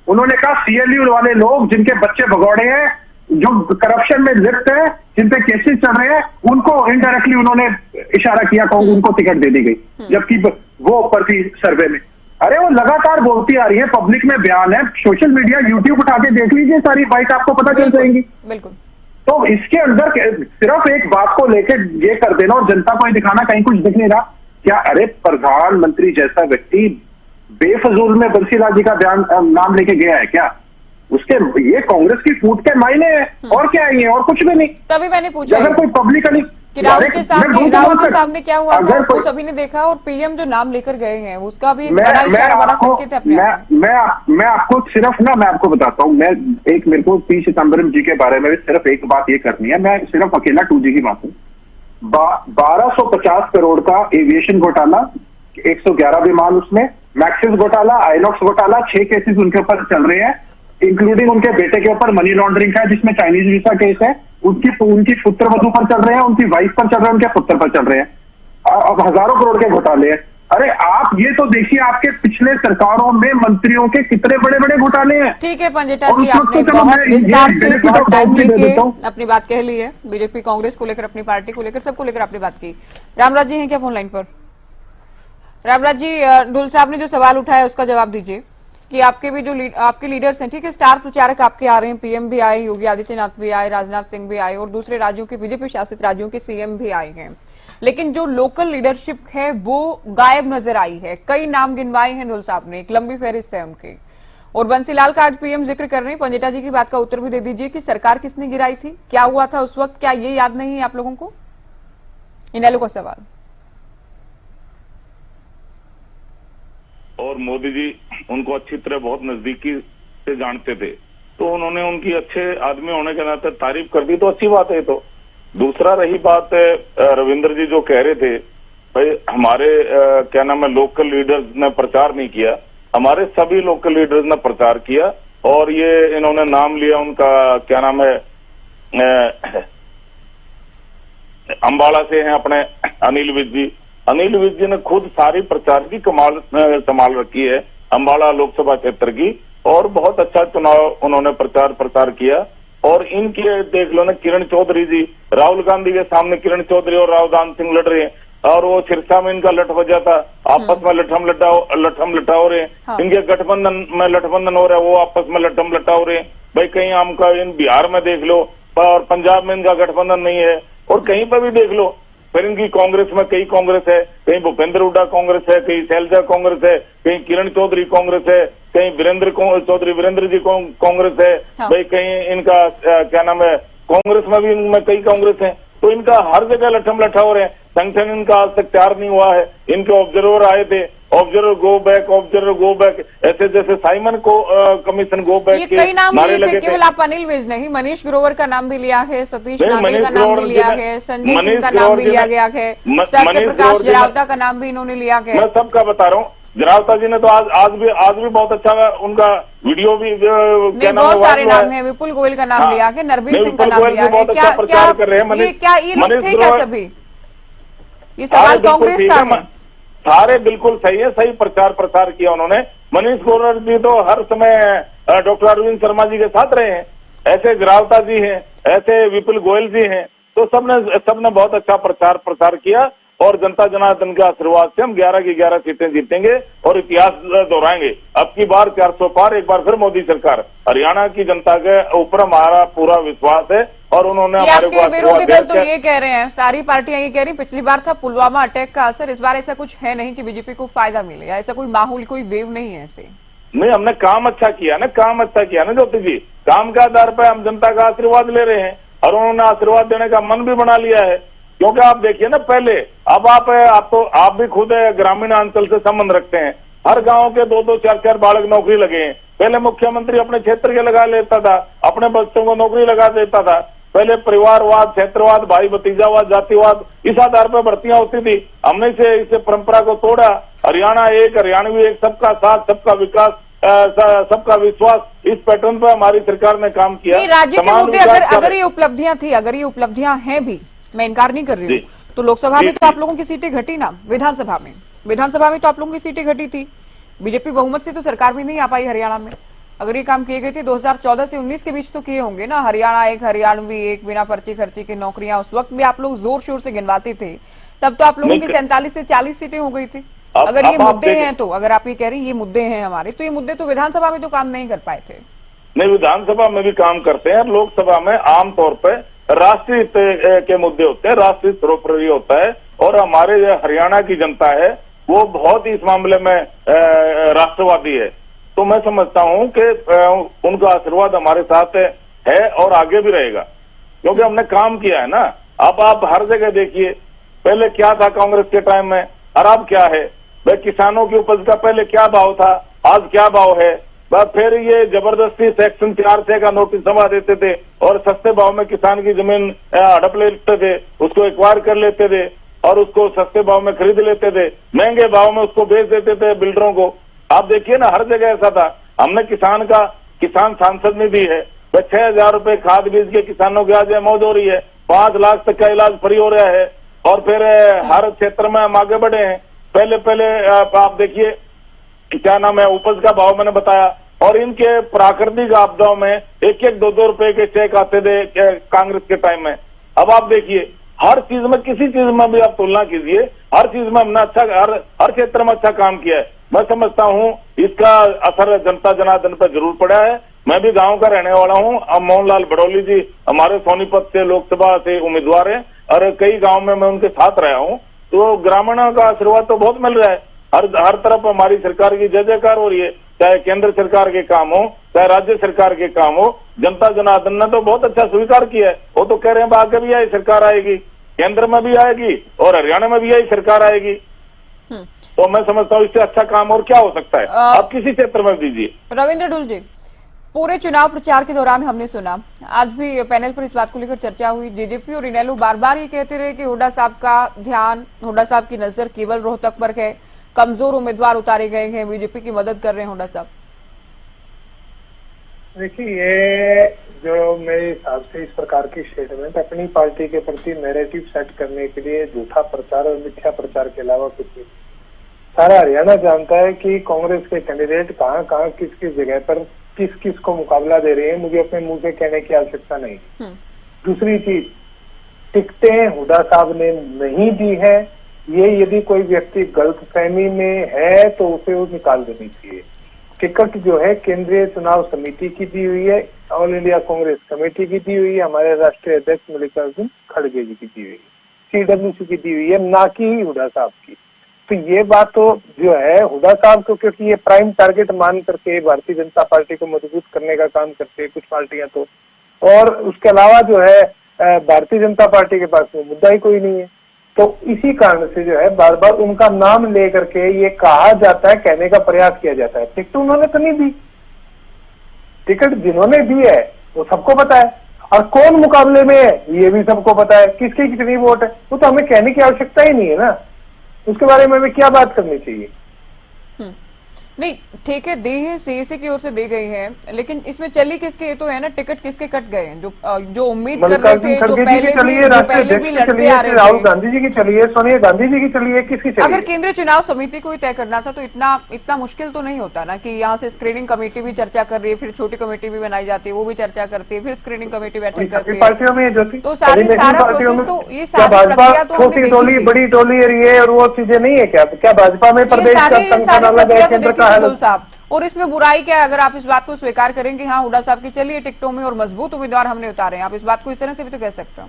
उन्होंने कहा CLU वाले लोग जिनके बच्चे भगौड़े हैं, जो करप्शन में लिप्त है, जिन पे केसेस चल रहे हैं, उनको इनडायरेक्टली उन्होंने इशारा किया, उनको टिकट दे दी गई, जबकि वो ऊपर थी सर्वे में। अरे वो लगातार बोलती आ रही है, पब्लिक में बयान है, सोशल मीडिया, यूट्यूब उठा के देख लीजिए, सारी बाइट आपको पता चल जाएंगी। बिल्कुल। तो इसके अंदर सिर्फ एक बात को लेकर ये कर देना और जनता को ये दिखाना कहीं कुछ दिख नहीं रहा क्या? अरे प्रधानमंत्री जैसा व्यक्ति बेफजूल में बंसीलाल जी का बयान नाम लेके गया है क्या? उसके ये कांग्रेस की फूट के मायने हैं और क्या है ये, और कुछ भी नहीं। तभी मैंने पूछा अगर कोई पब्लिकली राहुल के सामने क्या हुआ था वो सभी ने देखा, और PM जो नाम लेकर गए हैं उसका भी बड़ा इशारा, बड़ा संकेत है अपने। मैं आपको सिर्फ मैं आपको बताता हूँ, मेरे को P चिदम्बरम जी के बारे में सिर्फ एक बात ये करनी है, मैं सिर्फ अकेला 2G की बात हूँ। 1250 करोड़ का एविएशन घोटाला, 111 विमान उसमें, मैक्सिस घोटाला, आइनॉक्स घोटाला, 6 केसेस उनके ऊपर चल रहे हैं, इंक्लूडिंग उनके बेटे के ऊपर मनी लॉन्ड्रिंग का जिसमें चाइनीज वीसा केस है, उनकी पुत्र वधू पर चल रहे हैं, उनकी वाइफ पर चल रहे हैं, उनके पुत्र पर चल रहे हैं, अब हजारों करोड़ के घोटाले हैं। अरे आप ये तो देखिए आपके पिछले सरकारों में मंत्रियों के कितने बड़े बड़े घोटाले हैं। ठीक है पंजेटा जी, आपने बहुत विस्तार से बहुत टाइम लेके अपनी बात कह ली है, बीजेपी कांग्रेस को लेकर, अपनी पार्टी को लेकर, सबको लेकर आपने बात की। रामराज जी हैं क्या फोन लाइन पर? रामराज जी, ढुल साहब ने जो सवाल उठाया उसका जवाब दीजिए कि आपके भी जो आपके लीडर्स हैं, ठीक है, स्टार प्रचारक आपके आ रहे हैं, PM भी आए, योगी आदित्यनाथ भी आए, राजनाथ सिंह भी आए और दूसरे राज्यों के बीजेपी शासित राज्यों के CM भी आए हैं, लेकिन जो लोकल लीडरशिप है वो गायब नजर आई है। कई नाम गिनवाए हैं ढुल साहब ने, एक लंबी फहरिस्त है उनकी, और बंसीलाल का आज PM जिक्र कर रहे हैं। पंजेटा जी की बात का उत्तर भी दे दीजिए कि सरकार किसने गिराई थी, क्या हुआ था उस वक्त, क्या ये याद नहीं है आप लोगों को? इनेलो का सवाल। और मोदी जी उनको अच्छी तरह बहुत नजदीकी से जानते थे, तो उन्होंने उनकी अच्छे आदमी होने के नाते तारीफ कर दी, तो अच्छी बात है। तो दूसरा रही बात रविंद्र जी जो कह रहे थे, भाई हमारे क्या नाम है लोकल लीडर्स ने प्रचार नहीं किया, हमारे सभी लोकल लीडर्स ने प्रचार किया। और ये इन्होंने नाम लिया उनका क्या नाम है, अंबाला से हैं अपने अनिल विज जी। अनिल विज जी ने खुद सारी प्रचार की कमाल संभाल रखी है अंबाला लोकसभा क्षेत्र की, और बहुत अच्छा चुनाव उन्होंने प्रचार किया। और इनके देख लो ना, किरण चौधरी जी, राहुल गांधी के सामने किरण चौधरी और रावदान सिंह लड़ रहे हैं, और वो सिरसा में इनका लठ बजा था, आपस में लठम लटा हो रहे हैं। हाँ। इनके गठबंधन में लठबंधन हो रहा है, वो आपस में लठम लटा हो रहे हैं। भाई कहीं हमका इन बिहार में देख लो, और पंजाब में इनका गठबंधन नहीं है, और कहीं पर भी देख लो। फिर इनकी कांग्रेस में कई कांग्रेस है, कहीं भूपेंद्र हुड्डा कांग्रेस है, कहीं शैलजा कांग्रेस है, कहीं किरण चौधरी कांग्रेस है, कहीं वीरेंद्र जी कांग्रेस है। हाँ। भाई कहीं इनका क्या नाम है कांग्रेस में भी इनमें कई कांग्रेस है, तो इनका हर जगह लठम लठा हो रहे हैं। संगठन इनका आज तक तैयार नहीं हुआ है। इनके ऑब्जर्वर आए थे, ऑब्जर्वर गो बैक, ऐसे जैसे साइमन को कमीशन गो बैक, ये कई नाम लिए थे, केवल आप अनिल विज नहीं, मनीष ग्रोवर का नाम भी लिया है, सतीश नागेल का नाम भी लिया है, संजय सिंह का नाम भी लिया गया है, सत्य प्रकाश जरावता का नाम भी इन्होंने लिया है। मैं सबका बता रहा हूँ, जरावता जी ने तो आज भी बहुत अच्छा उनका वीडियो भी बहुत सारे नाम है, विपुल गोयल का नाम लिया है, नरवीर सिंह का नाम लिया है। क्या ये लोग थे क्या सभी? ये सवाल कांग्रेस का है। सारे बिल्कुल सही है, सही प्रचार किया उन्होंने। मनीष ग्रोवर जी तो हर समय डॉक्टर अरविंद शर्मा जी के साथ रहे हैं, ऐसे गिरावता जी हैं, ऐसे विपुल गोयल जी हैं, तो सबने बहुत अच्छा प्रसार किया और जनता जनार्दन के आशीर्वाद से हम 11 की 11 सीटें जीतेंगे और इतिहास दोहराएंगे। अब की बार 400 पार, एक बार फिर मोदी सरकार। हरियाणा की जनता के ऊपर हमारा पूरा विश्वास है और उन्होंने हमारे को विरोधी दल तो ये कह रहे हैं, सारी पार्टियां ये कह रही, पिछली बार था पुलवामा अटैक का असर, इस बार ऐसा कुछ है नहीं कि बीजेपी को फायदा मिले, ऐसा कोई माहौल, कोई वेव नहीं है ऐसे। नहीं, हमने काम अच्छा किया ना ज्योति जी, काम के आधार पर हम जनता का आशीर्वाद ले रहे हैं और उन्होंने आशीर्वाद देने का मन भी बना लिया है। क्योंकि आप देखिए ना, पहले अब आप भी खुद ग्रामीण अंचल से संबंध रखते हैं, हर गांव के 2-2, 4-4 बालक नौकरी लगे हैं। पहले मुख्यमंत्री अपने क्षेत्र के लगा लेता था, अपने बच्चों को नौकरी लगा देता था। पहले परिवारवाद, क्षेत्रवाद, भाई भतीजावाद, जातिवाद, इस आधार पर भर्तियां होती थी। हमने इसे परंपरा को तोड़ा। हरियाणा एक, हरियाणवी एक, सबका साथ, सबका विकास, सबका विश्वास, इस पैटर्न पर हमारी सरकार ने काम किया। राज्य के मुद्दे अगर ये उपलब्धियां थी, अगर ये उपलब्धियां हैं भी, मैं इनकार नहीं कर रही हूँ, तो लोकसभा में तो आप लोगों की सीटें घटी ना, विधानसभा में तो आप लोगों की सीटें घटी थी। बीजेपी बहुमत से तो सरकार में नहीं आ पाई हरियाणा में। अगर ये काम किए गए थे 2014 से 19 के बीच तो किए होंगे ना, हरियाणा एक, हरियाणवी एक, बिना पर्ची खर्ची की नौकरियां, उस वक्त भी आप लोग जोर शोर से गिनवाते थे, तब तो आप लोगों की 47 से 40 सीटें हो गई थी। अगर ये मुद्दे हैं तो, अगर आप ये कह रही ये मुद्दे हैं हमारे, तो ये मुद्दे तो विधानसभा में तो काम नहीं कर पाए थे। नहीं, विधानसभा में भी काम करते हैं, लोकसभा में आमतौर पर राष्ट्रीय हित के मुद्दे होते हैं, राष्ट्रीय सर्वोपरि होता है और हमारे हरियाणा की जनता है वो बहुत ही इस मामले में राष्ट्रवादी है। तो मैं समझता हूं कि उनका आशीर्वाद हमारे साथ है और आगे भी रहेगा, क्योंकि हमने काम किया है ना। अब आप हर जगह देखिए, पहले क्या था कांग्रेस के टाइम में और अब क्या है। भाई किसानों की उपज का पहले क्या भाव था, आज क्या भाव है। फिर ये जबरदस्ती सेक्शन 4 का नोटिस जमा देते थे और सस्ते भाव में किसान की जमीन हड़प लेते थे, उसको एक्वायर कर लेते थे और उसको सस्ते भाव में खरीद लेते थे, महंगे भाव में उसको बेच देते थे बिल्डरों को। आप देखिए ना, हर जगह ऐसा था। हमने किसान सांसद निधि है, 6,000 रुपए खाद बीज के किसानों की आज मौज हो रही है, 5 लाख तक का इलाज फ्री हो रहा है और फिर हर क्षेत्र में हम आगे बढ़े हैं। पहले आप देखिए क्या नाम है, उपज का भाव मैंने बताया, और इनके प्राकृतिक आपदाओं में 1-1, 2-2 रुपए के चेक आते थे कांग्रेस के टाइम में। अब आप देखिए, हर चीज में, किसी चीज में भी आप तुलना कीजिए, हर चीज में हमने हर क्षेत्र में अच्छा काम किया है। मैं समझता हूं इसका असर जनता जनार्दन पर जरूर पड़ा है। मैं भी गांव का रहने वाला हूं। मोहनलाल बड़ौली जी हमारे सोनीपत से लोकसभा से उम्मीदवार हैं और कई गांव में मैं उनके साथ रहा हूं, तो ग्रामीणों का आशीर्वाद तो बहुत मिल रहा है। हर तरफ हमारी सरकार की जय जयकार हो रही है, चाहे केंद्र सरकार के काम हो, चाहे राज्य सरकार के काम हो। जनता जनार्दन ने तो बहुत अच्छा स्वीकार किया है। वो तो कह रहे हैं आगे भी यही सरकार आएगी, केंद्र में भी आएगी और हरियाणा में भी यही सरकार आएगी। तो मैं समझता हूँ इससे अच्छा काम और क्या हो सकता है। आप किसी क्षेत्र में दीजिए। रविंद्र ढुल जी, पूरे चुनाव प्रचार के दौरान हमने सुना, आज भी पैनल पर इस बात को लेकर चर्चा हुई, जेजेपी और इनेलो बार बार ये कहते रहे कि हुड्डा साहब का ध्यान, हुड्डा साहब की नजर केवल रोहतक पर है, कमजोर उम्मीदवार उतारे गए हैं, बीजेपी की मदद कर रहे हैं हुड्डा साहब। देखिए, ये जो मेरे हिसाब से इस प्रकार की स्टेटमेंट अपनी पार्टी के प्रति नैरेटिव सेट करने के लिए झूठा प्रचार और मिथ्या प्रचार के अलावा कुछ नहीं। सारा हरियाणा जानता है कि कांग्रेस के कैंडिडेट कहाँ किस किस जगह पर किस को मुकाबला दे रहे हैं। मुझे अपने मुंह से कहने की आवश्यकता नहीं। दूसरी चीज, टिकटें हुड्डा साहब ने नहीं दी है, ये यदि कोई व्यक्ति गलतफहमी में है तो उसे वो निकाल देनी चाहिए। टिकट जो है केंद्रीय चुनाव समिति की दी हुई है, ऑल इंडिया कांग्रेस कमेटी की दी हुई है, हमारे राष्ट्रीय अध्यक्ष मल्लिकार्जुन खड़गे जी की दी हुई है, CWC की दी हुई है, ना कि हुड्डा साहब की। तो ये बात तो जो है हुड्डा साहब को, क्योंकि ये प्राइम टारगेट मान करके भारतीय जनता पार्टी को मजबूत करने का काम करते हैं कुछ पार्टियां तो, और उसके अलावा जो है भारतीय जनता पार्टी के पास वो मुद्दा ही कोई नहीं है। तो इसी कारण से जो है बार बार उनका नाम लेकर के ये कहा जाता है, कहने का प्रयास किया जाता है। टिकट उन्होंने तो नहीं दी, टिकट जिन्होंने दी है वो सबको पता है, और कौन मुकाबले में है ये भी सबको पता है, किसकी कितनी वोट है वो तो हमें कहने की आवश्यकता ही नहीं है ना, उसके बारे में हमें क्या बात करनी चाहिए। नहीं, ठेके दी है, सीईसी की ओर से दी गई है, लेकिन इसमें चली किसके, ये तो है ना, टिकट किसके कट गए हैं? जो उम्मीद कर रहे थे, जो पहले भी लड़ते आ रहे थे। राहुल गांधी जी की चली है, सोनिया गांधी जी की चली है, किसकी चली है? अगर केंद्रीय चुनाव समिति को ही तय करना था तो इतना मुश्किल तो नहीं होता ना, कि यहाँ से स्क्रीनिंग कमेटी भी चर्चा कर रही है, फिर छोटी कमेटी भी बनाई जाती है, वो भी चर्चा करती है, फिर स्क्रीनिंग कमेटी बैठक करती है। पार्टियों में जो थी, तो सारा प्रोसेस तो ये सारी भाजपा प्रक्रिया तो छोटी टोली बड़ी टोली रही है और वो चीजें नहीं है क्या भाजपा में प्रदेश का संगठन अलग है, केंद्र का अलग साहब। और इसमें बुराई क्या है, अगर आप इस बात को स्वीकार करेंगे, हाँ हुड्डा साहब की चलिए टिकटों में और मजबूत उम्मीदवार हमने उतारे हैं, आप इस बात को इस तरह से भी तो कह सकते हैं।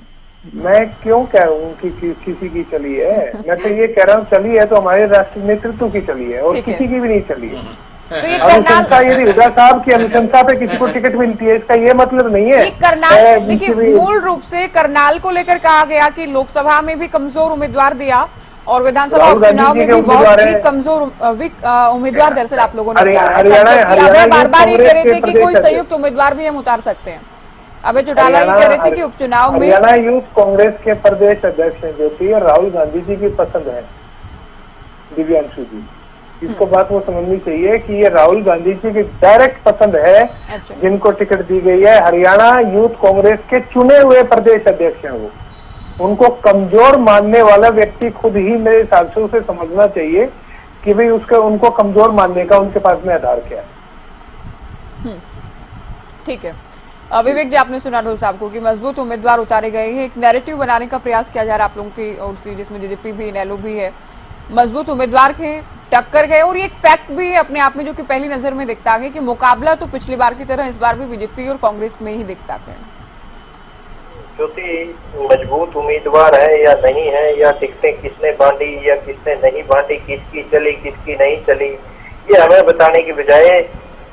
मैं क्यों कह रहा हूँ कि किसी की चली है? मैं तो ये कह रहा हूँ चली है तो हमारे राष्ट्रीय नेतृत्व की चली है और किसी की भी नहीं चली है। तो ये अनुशंसा, यदि हुड्डा साहब की अनुशंसा पे किसी को टिकट मिलती है, इसका ये मतलब नहीं है। करनाल, देखिए मूल रूप से करनाल को लेकर कहा गया कि लोकसभा में भी कमजोर उम्मीदवार दिया और विधानसभा उपचुनाव में भी बहुत ही कमजोर उम्मीदवार दरअसल आप लोगों ने बार बार ये कह रहे थे कि कोई संयुक्त उम्मीदवार भी हम उतार सकते हैं। अबे चौटाला ये कह रहे थे कि उपचुनाव में हरियाणा यूथ कांग्रेस के प्रदेश अध्यक्ष हैं ज्योति, और राहुल गांधी जी की पसंद है दिव्यांशु जी। इसको बात वो समझनी चाहिए कि ये राहुल गांधी जी की डायरेक्ट पसंद है, जिनको टिकट दी गई है। हरियाणा यूथ कांग्रेस के चुने हुए प्रदेश अध्यक्ष हैं वो। उनको कमजोर मानने वाला व्यक्ति खुद ही मेरे हिसाब से उसे समझना चाहिए कि भाई उनको कमजोर मानने का उनके पास में आधार क्या है। ठीक है, विवेक जी आपने सुना ढोल साहब को कि मजबूत उम्मीदवार उतारे गए हैं, एक नैरेटिव बनाने का प्रयास किया जा रहा है आप लोगों की ओर से, जिसमें जेजेपी भी नेलो भी है, मजबूत उम्मीदवार के टक्कर गए। और ये एक फैक्ट भी है अपने आप में जो कि पहली नजर में दिखता है कि मुकाबला तो पिछली बार की तरह इस बार भी बीजेपी और कांग्रेस में ही दिखता है। क्योंकि मजबूत उम्मीदवार है या नहीं है, या टिकटें किसने बांटी या किसने नहीं बांटी, किसकी चली किसकी नहीं चली, ये हमें बताने की बजाय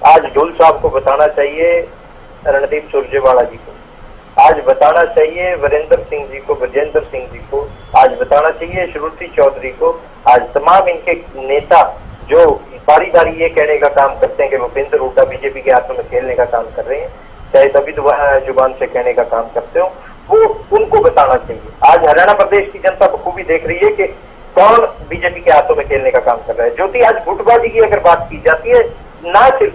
आज ढुल साहब को बताना चाहिए, रणदीप सुरजेवाला जी को आज बताना चाहिए, वीरेंद्र सिंह जी को, ब्रजेंद्र सिंह जी को आज बताना चाहिए, श्रुति चौधरी को। आज तमाम इनके नेता जो बारी बारी ये कहने का काम करते हैं कि भूपेंद्र हुड्डा बीजेपी के हाथों में खेलने का काम कर रहे हैं, चाहे तभी जुबान से कहने का काम करते हो, वो उनको बताना चाहिए। आज हरियाणा प्रदेश की जनता बखूबी देख रही है कि कौन बीजेपी के हाथों में खेलने का काम कर रहा है। ज्योति, आज गुटबाजी की अगर बात की जाती है, ना सिर्फ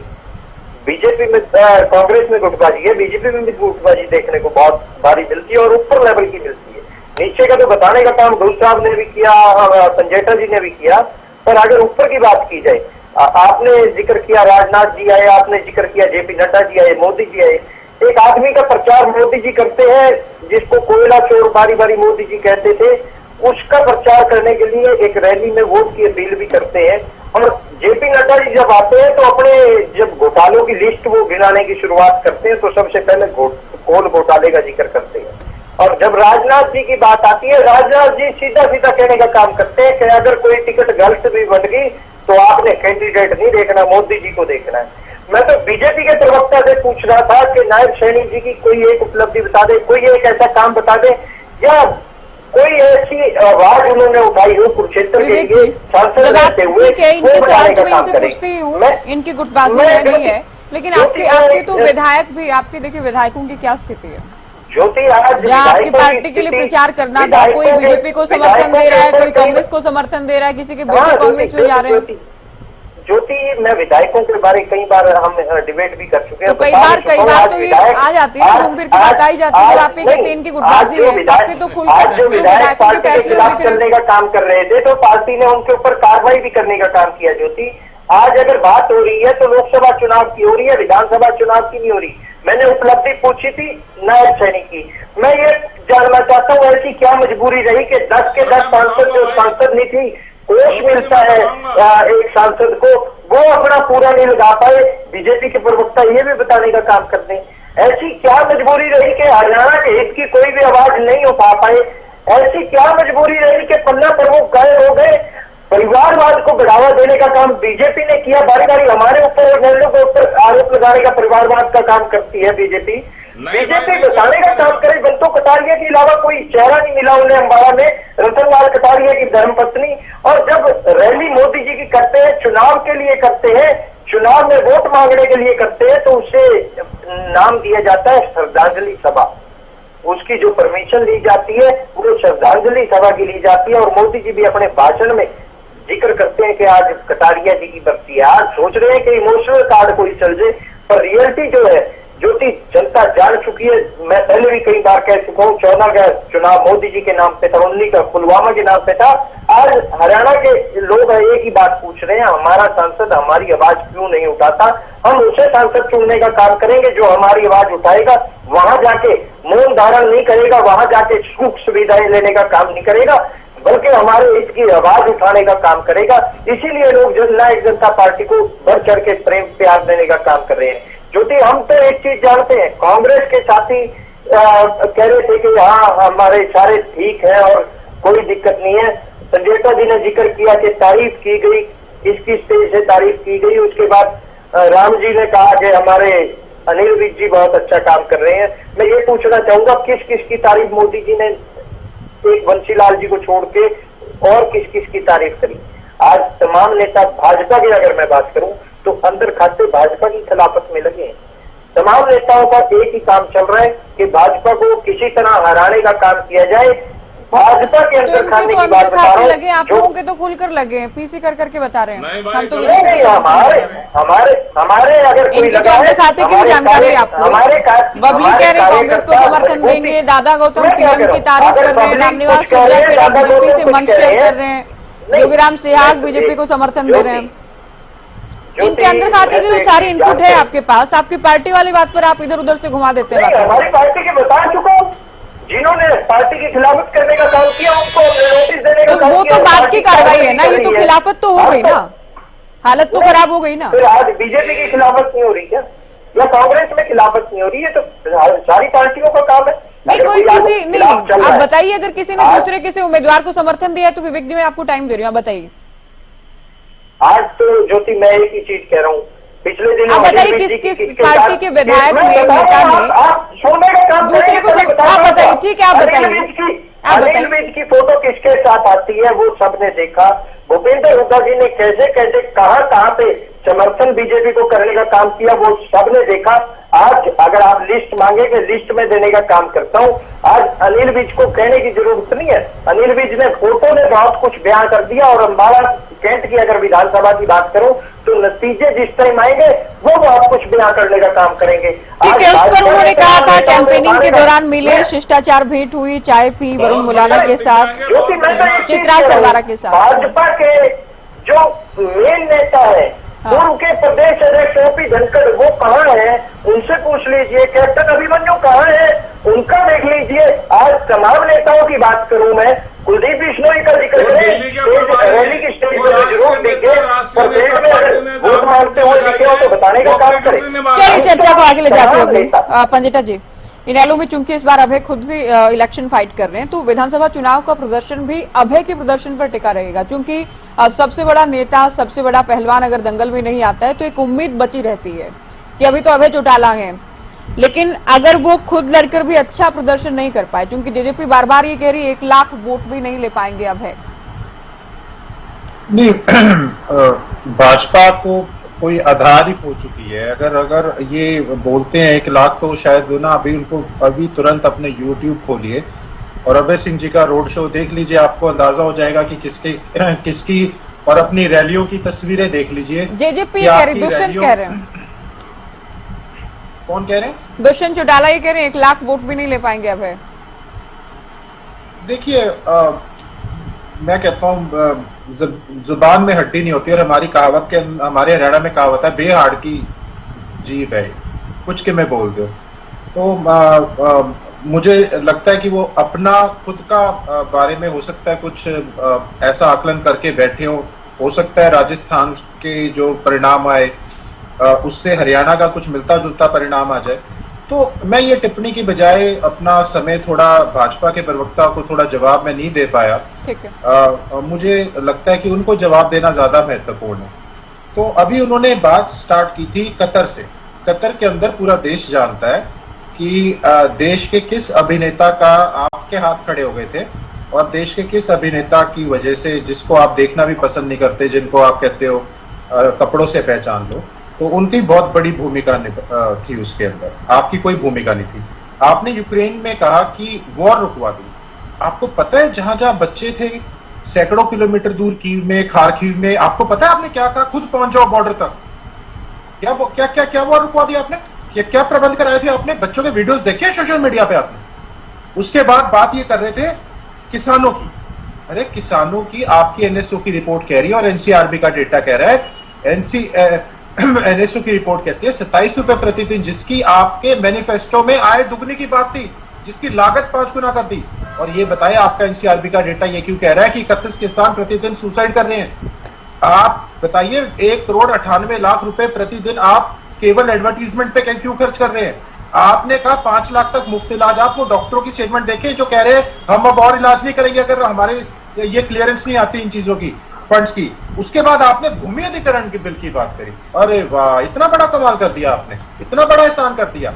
बीजेपी में कांग्रेस में गुटबाजी है, बीजेपी में भी गुटबाजी देखने को बहुत भारी मिलती है और ऊपर लेवल की मिलती है। नीचे का तो बताने का काम ढोल साहब ने भी किया, संजेटा जी ने भी किया, पर अगर ऊपर की बात की जाए, आपने जिक्र किया राजनाथ जी आए, आपने जिक्र किया जेपी नड्डा जी आए, मोदी जी आए। एक आदमी का प्रचार मोदी जी करते हैं जिसको कोयला चोर बारी बारी मोदी जी कहते थे, उसका प्रचार करने के लिए एक रैली में वोट की अपील भी करते हैं। और जेपी नड्डा जी जब आते हैं तो अपने जब घोटालों की लिस्ट वो गिनाने की शुरुआत करते हैं तो सबसे पहले कोल घोटाले का जिक्र करते हैं। और जब राजनाथ जी की बात आती है, राजनाथ जी सीधा सीधा कहने का काम करते हैं कि अगर कोई टिकट गलत भी बन गई तो आपने कैंडिडेट नहीं देखना, मोदी जी को देखना है। मैं तो बीजेपी के प्रवक्ता से पूछ रहा था कि नायब सैनी जी की कोई एक उपलब्धि बता दे, कोई एक ऐसा काम बता दे, या कोई ऐसी आवाज उन्होंने उठाई हो कुरुक्षेत्र के लिए सांसद रहते हुए, वो बताने का काम करें। इनकी गुटबाजी नहीं है, लेकिन आपके तो विधायक भी, आपके देखिए विधायकों की क्या स्थिति है? ज्योति, आज आपकी पार्टी के लिए प्रचार करना था, कोई बीजेपी को समर्थन दे रहा है, कोई कांग्रेस को समर्थन दे रहा है, किसी के बेटे कांग्रेस में जा रहे हैं। ज्योति, मैं विधायकों के बारे कई बार हम डिबेट भी कर चुके हैं, तो कई बार तो ये आ जाती है, घूम फिर के बात आई जाती है, आप ही कहते हैं इनकी गुटबाजी है, आपके तो खुल आज जो विधायक पार्टी के खिलाफ चलने का काम कर रहे थे तो पार्टी ने उनके ऊपर कार्रवाई भी करने का काम किया। ज्योति, आज अगर बात हो रही है तो लोकसभा चुनाव की हो रही है, विधानसभा चुनाव की नहीं हो रही। मैंने उपलब्धि पूछी थी नायब सैनी की, मैं ये जानना चाहता हूँ ऐसी क्या मजबूरी रही कि 10 के 10 सांसद जो सांसद नहीं थी, कोष मिलता है एक सांसद को, वो अपना पूरा नहीं लगा पाए। बीजेपी के प्रवक्ता ये भी बताने का काम करते हैं, ऐसी क्या मजबूरी रही कि हरियाणा के हित की कोई भी आवाज नहीं हो पाए? ऐसी क्या मजबूरी रही कि पन्ना प्रमुख गायब हो गए? परिवारवाद को बढ़ावा देने का काम बीजेपी ने किया, बारी बारी हमारे ऊपर और नेहरू के ऊपर आरोप लगाने का परिवारवाद का काम करती है बीजेपी। बीजेपी बताने का काम करे, बंतो कटारिया के अलावा कोई चेहरा नहीं मिला उन्हें अम्बाला में, रतनलाल कटारिया की धर्मपत्नी। और जब रैली मोदी जी की करते हैं, चुनाव के लिए करते हैं, चुनाव में वोट मांगने के लिए करते हैं, तो उसे नाम दिया जाता है श्रद्धांजलि सभा। उसकी जो परमिशन ली जाती है वो श्रद्धांजलि सभा की ली जाती है। और मोदी जी भी अपने भाषण में जिक्र करते हैं कि आज कटारिया जी की बरसी है, आज सोच रहे हैं कि इमोशनल कार्ड कोई चल जाए, पर रियलिटी जो है जो कि जनता जान चुकी है। मैं पहले भी कई बार कह चुका हूँ, 14 का चुनाव मोदी जी के नाम पे था, 19 का पुलवामा के नाम पे था। आज हरियाणा के लोग एक ही बात पूछ रहे हैं, हमारा सांसद हमारी आवाज क्यों नहीं उठाता। हम उसे सांसद चुनने का काम करेंगे जो हमारी आवाज उठाएगा, वहां जाके मौन धारण नहीं करेगा, वहां जाके सुख सुविधाएं लेने का काम नहीं करेगा, बल्कि हमारे हित की आवाज उठाने का काम करेगा। इसीलिए लोग जननायक जनता पार्टी को बढ़ चढ़ के प्रेम प्यार देने का काम कर रहे हैं। ज्योति, हम तो एक चीज जानते हैं, कांग्रेस के साथी कह रहे थे कि हाँ हमारे सारे ठीक है और कोई दिक्कत नहीं है। संजय जी ने जिक्र किया कि तारीफ की गई, इसकी स्टेज से तारीफ की गई। उसके बाद राम जी ने कहा कि हमारे अनिल विज जी बहुत अच्छा काम कर रहे हैं। मैं ये पूछना चाहूंगा, किस किस की तारीफ मोदी जी ने एक बंसीलाल जी को छोड़ के और किस किस की तारीफ करी? आज तमाम नेता भाजपा की अगर मैं बात करूं तो अंदर खाते भाजपा की खिलाफत में लगे हैं। तमाम नेताओं का एक ही काम चल रहा है कि भाजपा को किसी तरह हराने का काम किया जाए। भाजपा के अंदर खाने की बात बता रहा लगे, आप लोगों के तो खुलकर लगे हैं, पीसी कर करके बता रहे हैं। हम तो नहीं, हमारे अगर कोई इनके तो अंदर खाते की भी जानकारी है आपको। बबली कह रहे कांग्रेस को समर्थन देंगे, दादा गौतम पीएम की तारीफ कर रहे हैं, रामनिवास सूर्या के बीजेपी से मंच शेयर कर रहे हैं, योगीराम सिहाग बीजेपी को समर्थन दे रहे हैं। इनके अंदर खाते की जो सारी इनपुट है आपके पास, आपकी पार्टी वाली बात पर आप इधर उधर से घुमा देते हैं। हमारी पार्टी के बता चुका हूँ, जिन्होंने पार्टी की खिलाफत करने का काम किया उनको नोटिस देने का काम वो किया। तो बात की कार्रवाई है ना, ये तो खिलाफत तो हो गई ना, हालत तो खराब हो गई ना। फिर आज बीजेपी की खिलाफत नहीं हो रही क्या, या कांग्रेस में खिलाफत नहीं हो रही है? तो सारी पार्टियों का काम है। नहीं कोई किसी नहीं, आप बताइए, अगर किसी ने दूसरे किसी उम्मीदवार को समर्थन दिया है तो विवेक जी मैं आपको टाइम दे रही हूँ, आप बताइए। आज तो ज्योति मैं एक ही चीज कह रहा हूँ, पिछले दिनों आप बताइए किस पार्टी के विधायक ने, नेता ने सोने का काम दूसरे को आप बताइए, ठीक है आप बताइए। अनिल विज की फोटो किसके साथ आती है वो सबने देखा। भूपेंद्र हुड्डा जी ने कैसे कैसे कहां पे समर्थन बीजेपी को करने का काम किया वो सबने देखा। आज अगर आप लिस्ट मांगेंगे, लिस्ट में देने का काम करता हूं। आज अनिल विज को कहने की जरूरत नहीं है, अनिल विज ने फोटो ने बहुत कुछ बयान कर दिया। और अम्बाला कैंट की अगर विधानसभा की बात करूं तो नतीजे जिस टाइम आएंगे वो बहुत कुछ बयान करने का काम करेंगे। ठीक है, उस पर उन्होंने कहा था कैंपेनिंग के दौरान मिले, शिष्टाचार भेंट हुई, चाय पी वरुण मुलाना के साथ, चित्रा सरवारा के साथ। भाजपा के जो मेन नेता है पूर्व के प्रदेश अध्यक्ष ओपी धनखड़ वो कहाँ है, उनसे पूछ लीजिए। कैप्टन अभिमन्यु कहाँ है, उनका देख लीजिए। आज तमाम नेताओं की बात करूं मैं, कुलदीप बिश्नोई का जिक्र करें, रैली की स्टेज पर जरूर दिखे, पर देश में अगर वोट मांगते हुए दिखे हो तो बताने का काम करें। चलिए चर्चा को आगे ले जाते हुए पंजिटा जी, इनेलो में चूंकि इस बार अभय खुद भी इलेक्शन फाइट कर रहे हैं तो विधानसभा चुनाव का प्रदर्शन भी अभय के प्रदर्शन पर टिका रहेगा, क्योंकि सबसे बड़ा नेता, सबसे बड़ा पहलवान अगर दंगल में नहीं आता है तो एक उम्मीद बची रहती है कि अभी तो अभय चौटाला हैं, लेकिन अगर वो खुद लड़कर भी अच्छा प्रदर्शन नहीं कर पाए, क्योंकि जेजेपी बार बार ये कह रही है 1 लाख वोट भी नहीं ले पाएंगे अभय। नहीं, भाजपा तो कोई आधार ही हो चुकी है। अगर ये बोलते हैं 1 लाख तो शायद ना, अभी तुरंत अपने YouTube खोलिए और अभय सिंह जी का रोड शो देख लीजिए, आपको अंदाजा हो जाएगा कि किसकी, और अपनी रैलियों की तस्वीरें देख लीजिए। जेजेपी कह रही, दुष्यंत कह रहे हैं। कौन कह रहे हैं? दुष्यंत चौटाला ये कह रहे हैं 1 लाख वोट भी नहीं ले पाएंगे अभय। देखिए, मैं कहता हूँ जुबान में हड्डी नहीं होती, और हमारी कहावत के, हमारे हरियाणा में कहावत है बेहाड़ की जीभ है, कुछ के में बोल दो। तो मुझे लगता है कि वो अपना खुद का बारे में हो सकता है कुछ ऐसा आकलन करके बैठे हो सकता है राजस्थान के जो परिणाम आए उससे हरियाणा का कुछ मिलता जुलता परिणाम आ जाए। तो मैं ये टिप्पणी की बजाय अपना समय थोड़ा भाजपा के प्रवक्ता को थोड़ा जवाब में नहीं दे पाया। ठीक है। मुझे लगता है कि उनको जवाब देना ज्यादा महत्वपूर्ण है। तो अभी उन्होंने बात स्टार्ट की थी कतर से। कतर के अंदर पूरा देश जानता है कि देश के किस अभिनेता का आपके हाथ खड़े हो गए थे, और देश के किस अभिनेता की वजह से, जिसको आप देखना भी पसंद नहीं करते, जिनको आप कहते हो कपड़ों से पहचान लो, तो उनकी बहुत बड़ी भूमिका थी उसके अंदर, आपकी कोई भूमिका नहीं थी। आपने यूक्रेन में कहा कि वॉर रुकवा दी। आपको पता है जहां जहां बच्चे थे सैकड़ों किलोमीटर दूर कीव में, खारकीव में, आपको पता है आपने क्या कहा? खुद पहुंच जाओ बॉर्डर तक। क्या क्या क्या क्या वो रुकवा दिया आपने? क्या प्रबंध कराए थे आपने? बच्चों के वीडियोस देखे सोशल मीडिया पे आपने? उसके बाद बात ये कर रहे थे किसानों की। अरे किसानों की आपकी एनएसओ की रिपोर्ट कह रही है और एनसीआरबी का डेटा कह रहा है, एनएसओ की रिपोर्ट कहती है 27 रुपए प्रतिदिन, जिसकी आपके मैनिफेस्टो में आय दुगनी की बात थी, जिसकी लागत 5 गुना कर दी। और ये बताइए आपका एनसीआरबी का डेटा ये क्यों कह रहा है कि 31 किसान प्रतिदिन सुसाइड कर रहे हैं? आप बताइए 1,98,00,000 रुपए प्रतिदिन आप केवल एडवर्टीजमेंट पे क्यों खर्च कर रहे हैं? आपने कहा 5 लाख तक मुफ्त इलाज। आप वो डॉक्टरों की स्टेटमेंट देखें जो कह रहे हैं हम अब और इलाज नहीं करेंगे अगर हमारे ये क्लियरेंस नहीं आती इन चीजों की, फंड्स की। उसके बाद आपने भूमि अधिकरण की बिल की बात करी। अरे वाह, इतना बड़ा कमाल कर दिया आपने, इतना बड़ा एहसान कर दिया।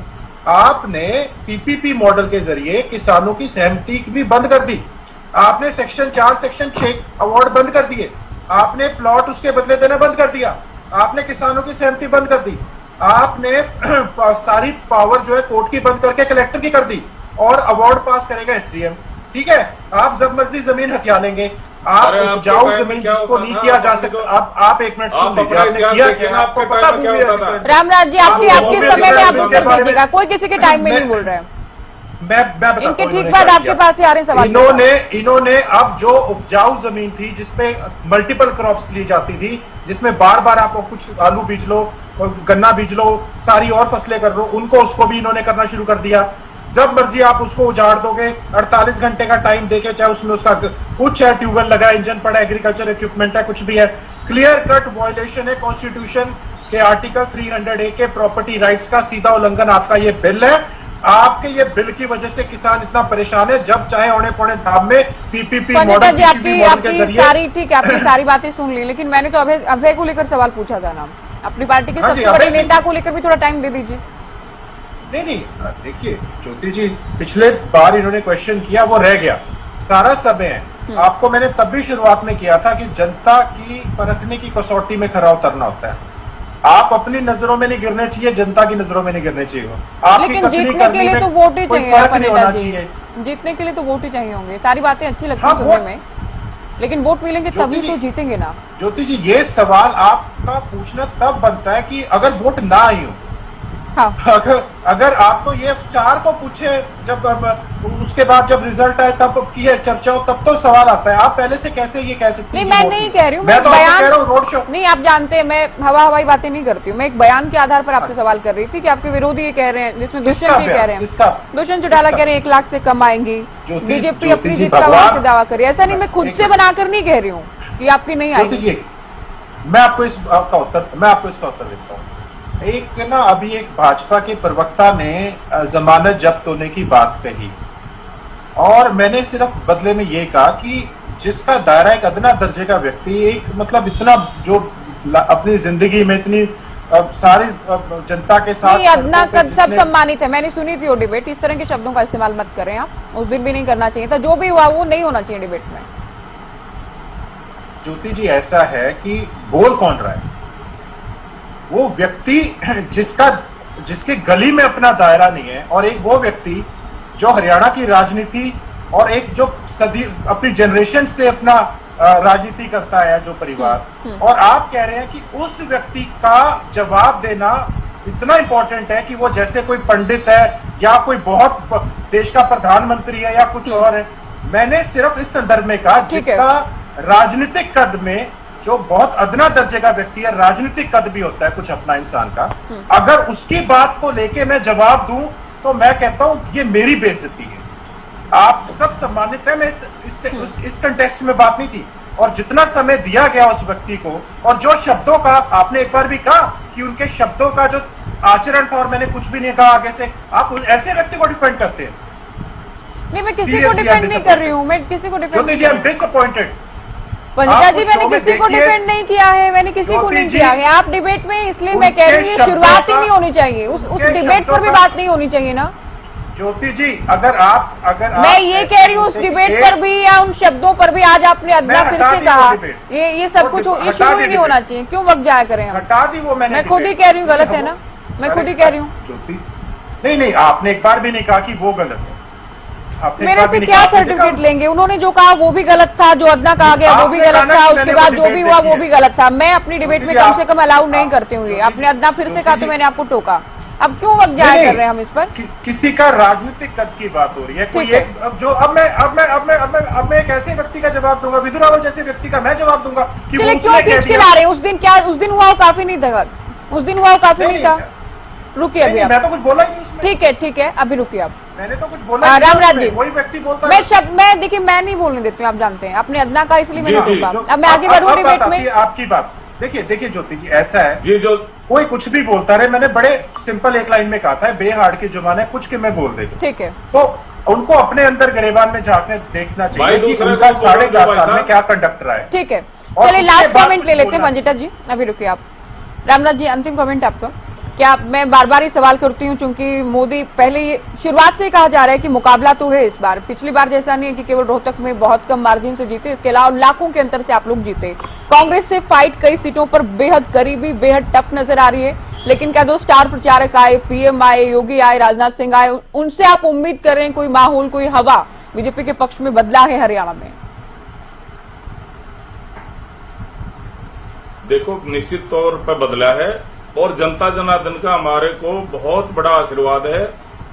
आपने पीपीपी मॉडल के जरिए किसानों की सहमति भी बंद कर दी। आपने सेक्शन 4 सेक्शन 6 अवार्ड बंद कर दिए। आपने प्लॉट उसके बदले देना बंद कर दिया। आपने किसानों की सहमति बंद कर दी। आपने सारी पावर जो है कोर्ट की बंद करके कलेक्टर की कर दी और अवार्ड पास करेगा एसडीएम। ठीक है, आप जब मर्जी जमीन हथिया लेंगे। आप उपजाऊ जमीन जिसको नहीं किया जा सकता। आप एक मिनट सुन लीजिए, आपने किया क्या? आपको पता भूमि अधिग्रहण? रामराज जी आपके समय में आप उत्तर दीजिएगा, कोई किसी के टाइम में नहीं बोल रहे हैं। मैं बताता इनके हूं ठीक बाद आपके पास ही आ रहे सवाल। इन्होंने अब जो उपजाऊ जमीन थी जिसपे मल्टीपल क्रॉप्स ली जाती थी, जिसमें बार बार आप कुछ आलू बीज लो, गन्ना बीज लो, सारी और फसलें कर लो, उसको भी इन्होंने करना शुरू कर दिया। जब मर्जी आप उसको उजाड़ दोगे, 48 घंटे का टाइम देके, चाहे उसमें उसका कुछ है, ट्यूबवेल लगा, इंजन पड़ा, एग्रीकल्चर इक्विपमेंट है, कुछ भी है, क्लियर कट वायलेशन है कॉन्स्टिट्यूशन के आर्टिकल 300A के प्रॉपर्टी राइट्स का सीधा उल्लंघन आपका ये बिल है। आपके ये बिल की वजह से किसान इतना परेशान है, जब चाहे औने पौने दाम में पीपीपी मॉडल जी आपकी सारी ठीक है, आपकी सारी बातें सुन ली, लेकिन मैंने तो अभय को लेकर सवाल पूछा था ना, अपनी पार्टी के सबसे बड़े नेता को लेकर भी थोड़ा टाइम दे दीजिए। नहीं, देखिए ज्योति जी, पिछले बार इन्होंने क्वेश्चन किया वो रह गया, सारा समय है। आपको मैंने तब भी शुरुआत में किया था कि जनता की परखने की कसौटी में खरा उतरना होता है। आप अपनी नजरों में नहीं गिरने चाहिए, जनता की नजरों में नहीं गिरने चाहिए। लेकिन जीतने के लिए तो वोट ही चाहिए, जीतने के लिए तो वोट ही चाहिए होंगे। सारी बातें अच्छी लगती है सुनने में, लेकिन वोट मिलेंगे तभी तो जीतेंगे ना। ज्योति जी, ये सवाल आपका पूछना तब बनता है कि अगर वोट ना आई हो। हाँ। अगर आप तो ये 4 को पूछे, जब उसके बाद जब रिजल्ट आए तब की चर्चा हो, तब तो सवाल आता है। आप पहले से कैसे ये कह सकते हैं? नहीं, मैं नहीं कह रही हूँ, मैं तो आपको कह रहा हूँ रोड शो। नहीं, आप जानते हैं मैं हवाई बातें नहीं करती हूँ। मैं एक बयान के आधार पर आपसे सवाल कर रही थी कि आपके विरोधी ये कह रहे हैं, जिसमें दुष्यंत ये कह रहे हैं, दुष्यंत चौटाला कह रहे हैं 1 लाख से कम आएंगी, बीजेपी अपनी जीत का वादा से दावा करे। ऐसा नहीं, मैं खुद से बनाकर नहीं कह रही हूँ कि आपकी नहीं आएगी। मैं आपको इसका उत्तर देता हूँ। एक ना, अभी एक भाजपा के प्रवक्ता ने जमानत जब्त होने की बात कही और मैंने सिर्फ बदले में ये कहा कि जिसका दायरा एक अदना दर्जे का व्यक्ति, एक मतलब इतना जो अपनी जिंदगी में इतनी सारी जनता के साथ अदना कद सब सम्मानित है। मैंने सुनी थी वो डिबेट, इस तरह के शब्दों का इस्तेमाल मत करें आप, उस दिन भी नहीं करना चाहिए था। जो भी हुआ वो नहीं होना चाहिए डिबेट में। ज्योति जी, ऐसा है कि बोल कौन रहा है? वो व्यक्ति जिसके गली में अपना दायरा नहीं है, और एक वो व्यक्ति जो हरियाणा की राजनीति और एक जो सदी अपनी जनरेशन से अपना राजनीति करता है जो परिवार, और आप कह रहे हैं कि उस व्यक्ति का जवाब देना इतना इंपॉर्टेंट है कि वो जैसे कोई पंडित है या कोई बहुत देश का प्रधानमंत्री है या कुछ और है। मैंने सिर्फ इस संदर्भ में कहा जिसका राजनीतिक कद में, जो बहुत अदना दर्जे का व्यक्ति है, राजनीतिक कद भी होता है कुछ अपना इंसान का, अगर उसकी बात को लेके मैं जवाब दूं तो मैं कहता हूं ये मेरी बेइज्जती है। आप सब सम्मानित है, मैं इस कंटेक्स्ट में बात नहीं थी। और जितना समय दिया गया उस व्यक्ति को, और जो शब्दों का आपने एक बार भी कहा कि उनके शब्दों का जो आचरण था, और मैंने कुछ भी नहीं कहा आगे से, आप ऐसे व्यक्ति को डिफेंड करते हैं। नहीं, मैं किसी को डिफेंड नहीं कर रही हूँ, मैं किसी को डिफेंड नहीं कर रही हूँ। डिसअपॉइंटेड पंडिता जी, मैंने किसी को डिफेंड नहीं किया है, मैंने किसी को नहीं किया है। आप डिबेट में, इसलिए मैं कह रही हूँ शुरुआत ही नहीं होनी चाहिए, उस डिबेट पर भी बात नहीं होनी चाहिए ना। ज्योति जी, अगर मैं ये कह रही हूँ उस डिबेट पर भी या उन शब्दों पर भी, आज आपने अदना फिर से कहा, ये सब कुछ ये शुरू ही नहीं होना चाहिए। क्यों वक्त जाया करें हम? हटा दी वो मैंने, मैं खुद ही कह रही हूँ गलत है ना, मैं खुद ही कह रही हूँ। ज्योति, नहीं, आपने एक बार भी नहीं कहा कि वो गलत है। आपने मेरे से क्या सर्टिफिकेट लेंगे? उन्होंने जो कहा वो भी गलत था, जो अदना कहा गया वो भी गलत था, उसके बाद जो भी हुआ वो भी गलत था। मैं अपनी डिबेट में कम से कम अलाउ नहीं करती हूँ। आपने अदना फिर से कहा तो मैंने आपको टोका। अब क्यों वक्त जाया कर रहे हैं हम इस पर? किसी का राजनीतिक कद की बात हो रही है। कोई एक अब मैं एक ऐसे व्यक्ति का जवाब दूंगा, विधु रावल जैसे व्यक्ति का मैं जवाब दूंगा कि चलिए क्यों खींच के ला रहे हैं? उस दिन हुआ वो काफी नहीं था, उस दिन हुआ वो काफी नहीं था। रुकिए अभी, मैं तो कुछ बोला ही नहीं उसमें। ठीक है अभी रुकिए आप। मैंने तो कुछ बोला रामराज जी, वही व्यक्ति बोलता है। मैं देखिए मैं नहीं बोलने देती हूँ, आप जानते हैं। आपने अदना का इसलिए मैंने टोका। अब मैं आगे बढ़ूँ डिबेट में। आपकी बात देखिए ज्योति जी, ऐसा है जी, जो कोई कुछ भी बोलता रहे। मैंने बड़े सिंपल एक लाइन में कहा था, बेहाड़ के जुबान कुछ के मैं बोल देगा। ठीक है, तो उनको अपने अंदर गिरेबान में झांकने देखना चाहिए कि उनका 4.5 साल में क्या कंडक्ट रहा है। ठीक है, चलिए लास्ट कमेंट ले लेते हैं मंजिता जी। अभी रुकिए आप। रामनाथ जी, अंतिम कमेंट आपका। क्या मैं बार बार ही सवाल करती हूँ क्योंकि मोदी पहले शुरुआत से कहा जा रहा है कि मुकाबला तो है इस बार। पिछली बार जैसा नहीं है कि केवल रोहतक में बहुत कम मार्जिन से जीते, इसके अलावा लाखों के अंतर से आप लोग जीते। कांग्रेस से फाइट कई सीटों पर बेहद करीबी, बेहद टफ नजर आ रही है। लेकिन क्या दो स्टार प्रचारक आए, पीएम आए, योगी आए, राजनाथ सिंह आए, उनसे आप उम्मीद कर रहे हैं कोई माहौल, कोई हवा बीजेपी के पक्ष में बदला है हरियाणा में? देखो, निश्चित तौर पर बदला है और जनता जनार्दन का हमारे को बहुत बड़ा आशीर्वाद है।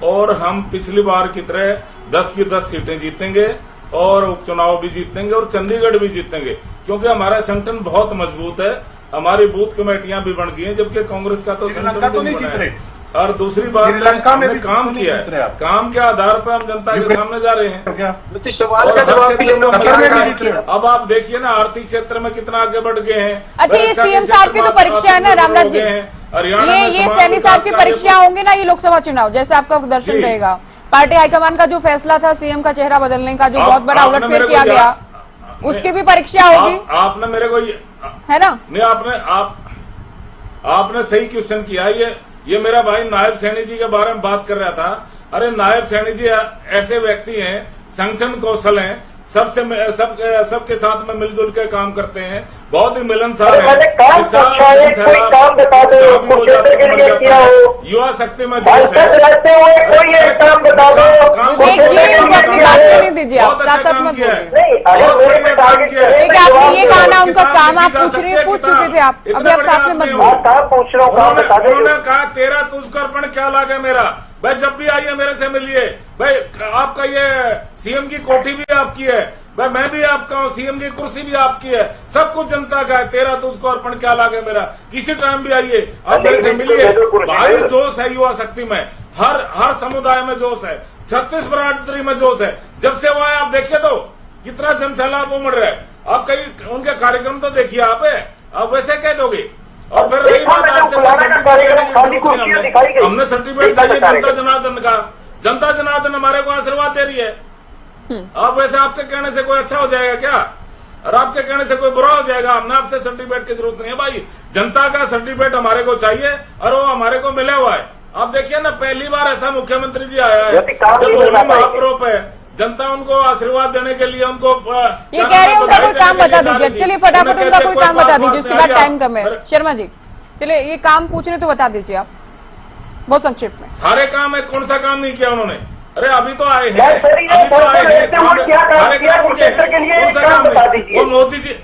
और हम पिछली बार की तरह 10 की 10 सीटें जीतेंगे और उपचुनाव भी जीतेंगे और चंडीगढ़ भी जीतेंगे, क्योंकि हमारा संगठन बहुत मजबूत है। हमारी बूथ कमेटियां भी बन गई हैं, जबकि कांग्रेस का तो संगठन भी नहीं बना है। और दूसरी बात, श्रीलंका में भी काम किया है, काम के आधार पर हम जनता के सामने जा रहे हैं। सवाल का जवाब भी अब आप देखिए ना, आर्थिक क्षेत्र में कितना आगे बढ़ गए हैं। अच्छा, ये सीएम साहब की तो परीक्षा है ना रामनाथ जी, ये सैनी साहब की परीक्षा होंगे ना ये लोकसभा चुनाव, जैसे आपका प्रदर्शन रहेगा। पार्टी हाईकमान का जो फैसला था सीएम का चेहरा बदलने का, जो बहुत बड़ा उलटफेर किया गया, उसकी भी परीक्षा होगी। आपने मेरे को है ना, नहीं, आपने सही क्वेश्चन किया। ये मेरा भाई नायब सैनी जी के बारे में बात कर रहा था। अरे नायब सैनी जी ऐसे व्यक्ति हैं, संगठन कौशल हैं, सबके साथ में मिलजुल के काम करते हैं, बहुत ही मिलनसार है। युवा शक्ति में जोश है। ये गाना उनका काम आप पूछ चुके थे, आप अभी आप साथ में मत बोलो। उन्होंने कहा तेरा तुझको अर्पण क्या लागे मेरा। भाई जब भी आइए मेरे से मिलिए। भाई आपका ये सीएम की कोठी भी आपकी है, भाई मैं भी आपका हूँ, सीएम की कुर्सी भी आपकी है, सब कुछ जनता का है। तेरा तुझको अर्पण क्या लागे मेरा। किसी टाइम भी आइए, आप मेरे से मिलिए। भारी जोश है युवा शक्ति में, हर समुदाय में जोश है, छत्तीस बरादरी में जोश है। जब से वो आए आप देखिए तो कितना जनसैलाब उमड़ रहा है। आप कहीं उनके कार्यक्रम तो देखिए, आप वैसे कह दोगे। और फिर रही बात आपसे हमने सर्टिफिकेट चाहिए जनता जनार्दन का। जनता जनार्दन हमारे को आशीर्वाद दे रही है। आप वैसे आपके कहने से कोई अच्छा हो जाएगा क्या, और आपके कहने से कोई बुरा हो जाएगा? हमने आपसे सर्टिफिकेट की जरूरत नहीं है भाई। जनता का सर्टिफिकेट हमारे को चाहिए और वो हमारे को मिला हुआ है। आप देखिए ना, पहली बार ऐसा मुख्यमंत्री जी आया है जब होली महापर्व पे जनता उनको आशीर्वाद देने के लिए उनको ये कह रहे हैं उनका कोई काम बता दीजिए। चलिए फटाफट उनका कोई काम बता दीजिए, उसके बाद टाइम कम है। शर्मा जी चलिए ये काम पूछने तो बता दीजिए आप बहुत संक्षेप में। सारे काम है, कौन सा काम नहीं किया उन्होंने? अरे अभी तो आए हैं, अभी तो आए हैं, सारे काम उनके, कौन सा काम नहीं?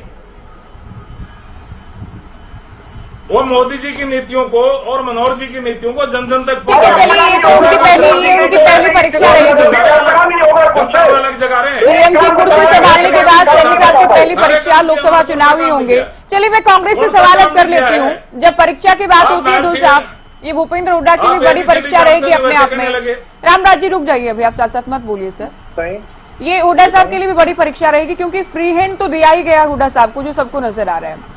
वो मोदी जी की नीतियों को और मनोहर जी की नीतियों को जन जन तक चलिए तो उनकी पहली परीक्षा रहेगी। अलग जगह रहे सीएम की कुर्सी संभालने के बाद सैनी साहब की पहली परीक्षा लोकसभा चुनाव ही होंगे। चलिए मैं कांग्रेस से सवाल कर लेती हूँ। जब परीक्षा की बात होती है धूल साहब, ये भूपेंद्र हुड्डा की भी बड़ी परीक्षा रहेगी अपने आप में। रामराज जी रुक जाइए अभी, आप साथ साथ मत बोलिए सर। ये हुड्डा साहब के लिए भी बड़ी परीक्षा रहेगी, क्योंकि फ्री हैंड तो दिया ही गया हुड्डा साहब को, जो सबको नजर आ रहा है।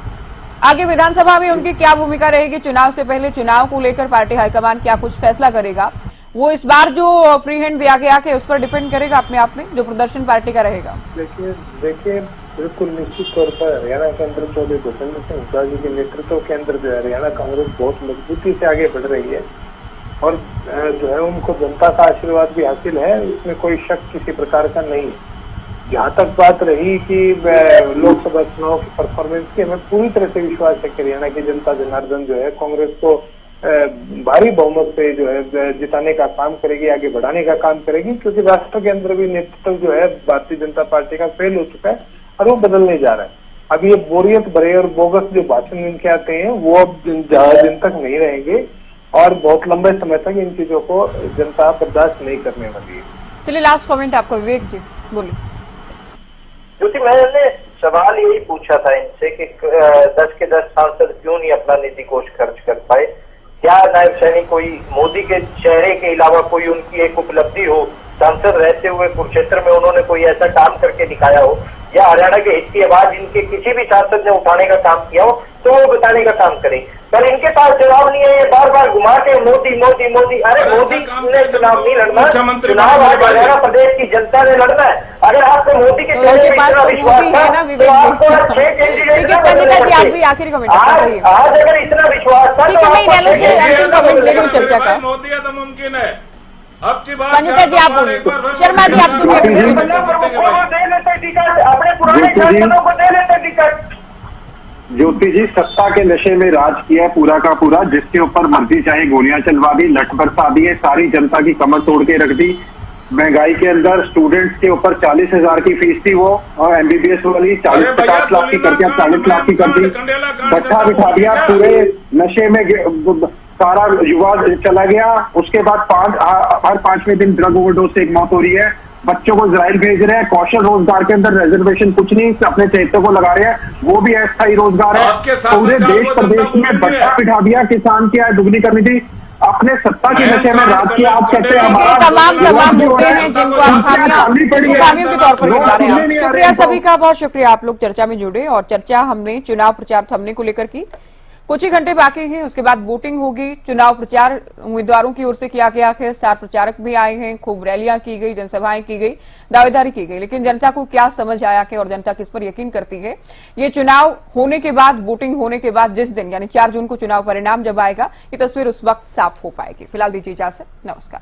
आगे विधानसभा में उनकी क्या भूमिका रहेगी? चुनाव से पहले चुनाव को लेकर पार्टी हाईकमान क्या कुछ फैसला करेगा? वो इस बार जो फ्री हैंड दिया गया कि उस पर डिपेंड करेगा अपने आप में, जो प्रदर्शन पार्टी का रहेगा। देखिए बिल्कुल निश्चित तौर पर हरियाणा के अंदर चौधरी भूपेंद्र सिंह हुड्डा जी के नेतृत्व के अंदर जो है हरियाणा कांग्रेस बहुत मजबूती से आगे बढ़ रही है और जो है उनको जनता का आशीर्वाद भी हासिल है, इसमें कोई शक किसी प्रकार का नहीं है। जहाँ तक बात रही कि लोकसभा चुनाव की परफॉर्मेंस की, हमें पूरी तरह से विश्वास है कि हरियाणा की जनता जनार्दन जो है कांग्रेस को भारी बहुमत से जो है जिताने का काम करेगी, आगे बढ़ाने का काम करेगी, क्योंकि राष्ट्र के अंदर भी नेतृत्व जो है भारतीय जनता पार्टी का फेल हो चुका है और वो बदलने जा रहा है। अब ये बोरियत भरे और बोगस जो भाषण इनके आते हैं वो अब ज्यादा दिन तक नहीं रहेंगे और बहुत लंबे समय तक इन चीजों को जनता बर्दाश्त नहीं करने वाली है। चलिए लास्ट कमेंट आपका, विवेक जी बोलिए। क्योंकि मैंने सवाल यही पूछा था इनसे कि 10 के 10 सांसद क्यों नहीं अपना निधि कोष खर्च कर पाए। क्या नायब सैनिक कोई मोदी के चेहरे के अलावा कोई उनकी एक उपलब्धि हो, सांसद रहते हुए कुरुक्षेत्र में उन्होंने कोई ऐसा काम करके दिखाया हो, या हरियाणा के हित की आवाज इनके किसी भी सांसद ने उठाने का काम किया हो तो वो बताने का काम करें। पर इनके पास जवाब नहीं है, ये बार बार घुमा के मोदी मोदी मोदी। अरे मोदी ने चुनाव नहीं लड़ना, चुनाव आज हरियाणा प्रदेश की जनता ने लड़ना है। अगर आपको मोदी के चेहरे में इतना विश्वास था तो आपको 6 कैंडिडेट आखिरी कमेंट आज अगर इतना विश्वास था तो कमेंट ले लूं चर्चा का। मोदी तो मुमकिन है। अब की बात पंडिता जी आप बोलिए, शर्मा जी आप सुनिए। अपने पुराने सांसदों को दे लेते टिकट। ज्योति जी, सत्ता के नशे में राज किया है पूरा का पूरा, जिसके ऊपर मर्जी चाहे गोलियां चलवा दी, लठ बरसा दी है, सारी जनता की कमर तोड़ के रख दी। महंगाई के अंदर स्टूडेंट्स के ऊपर 40,000 की फीस थी वो, और MBBS वाली 40-50 लाख की करके 40 लाख की कर दी। भट्ठा बिठा दिया, पूरे नशे में सारा युवा चला गया। उसके बाद हर 5वें दिन ड्रग ओवरडोज से एक मौत हो रही है। बच्चों को इजराइल भेज रहे हैं, कौशल रोजगार के अंदर रिजर्वेशन कुछ नहीं, अपने चहेतों को लगा रहे हैं, वो भी अस्थायी रोजगार है। पूरे देश प्रदेश में भट्ठा बिठा दिया, किसान की आय दुगनी करनी थी, अपने सत्ता के नशे में राज किया। आप कहते हैं तमाम मुद्दे हैं जिनको आप खामियों के तौर पर गिना रहे हैं। शुक्रिया सभी का, बहुत शुक्रिया आप लोग चर्चा में जुड़े। और चर्चा हमने चुनाव प्रचार थमने को लेकर की। कुछ ही घंटे बाकी हैं, उसके बाद वोटिंग होगी। चुनाव प्रचार उम्मीदवारों की ओर से किया गया है, स्टार प्रचारक भी आए हैं, खूब रैलियां की गई, जनसभाएं की गई, दावेदारी की गई। लेकिन जनता को क्या समझ आया है और जनता किस पर यकीन करती है, ये चुनाव होने के बाद, वोटिंग होने के बाद जिस दिन यानी 4 जून को चुनाव परिणाम जब आएगा, ये तस्वीर उस वक्त साफ हो पाएगी। फिलहाल दीजिए इजाजत, नमस्कार।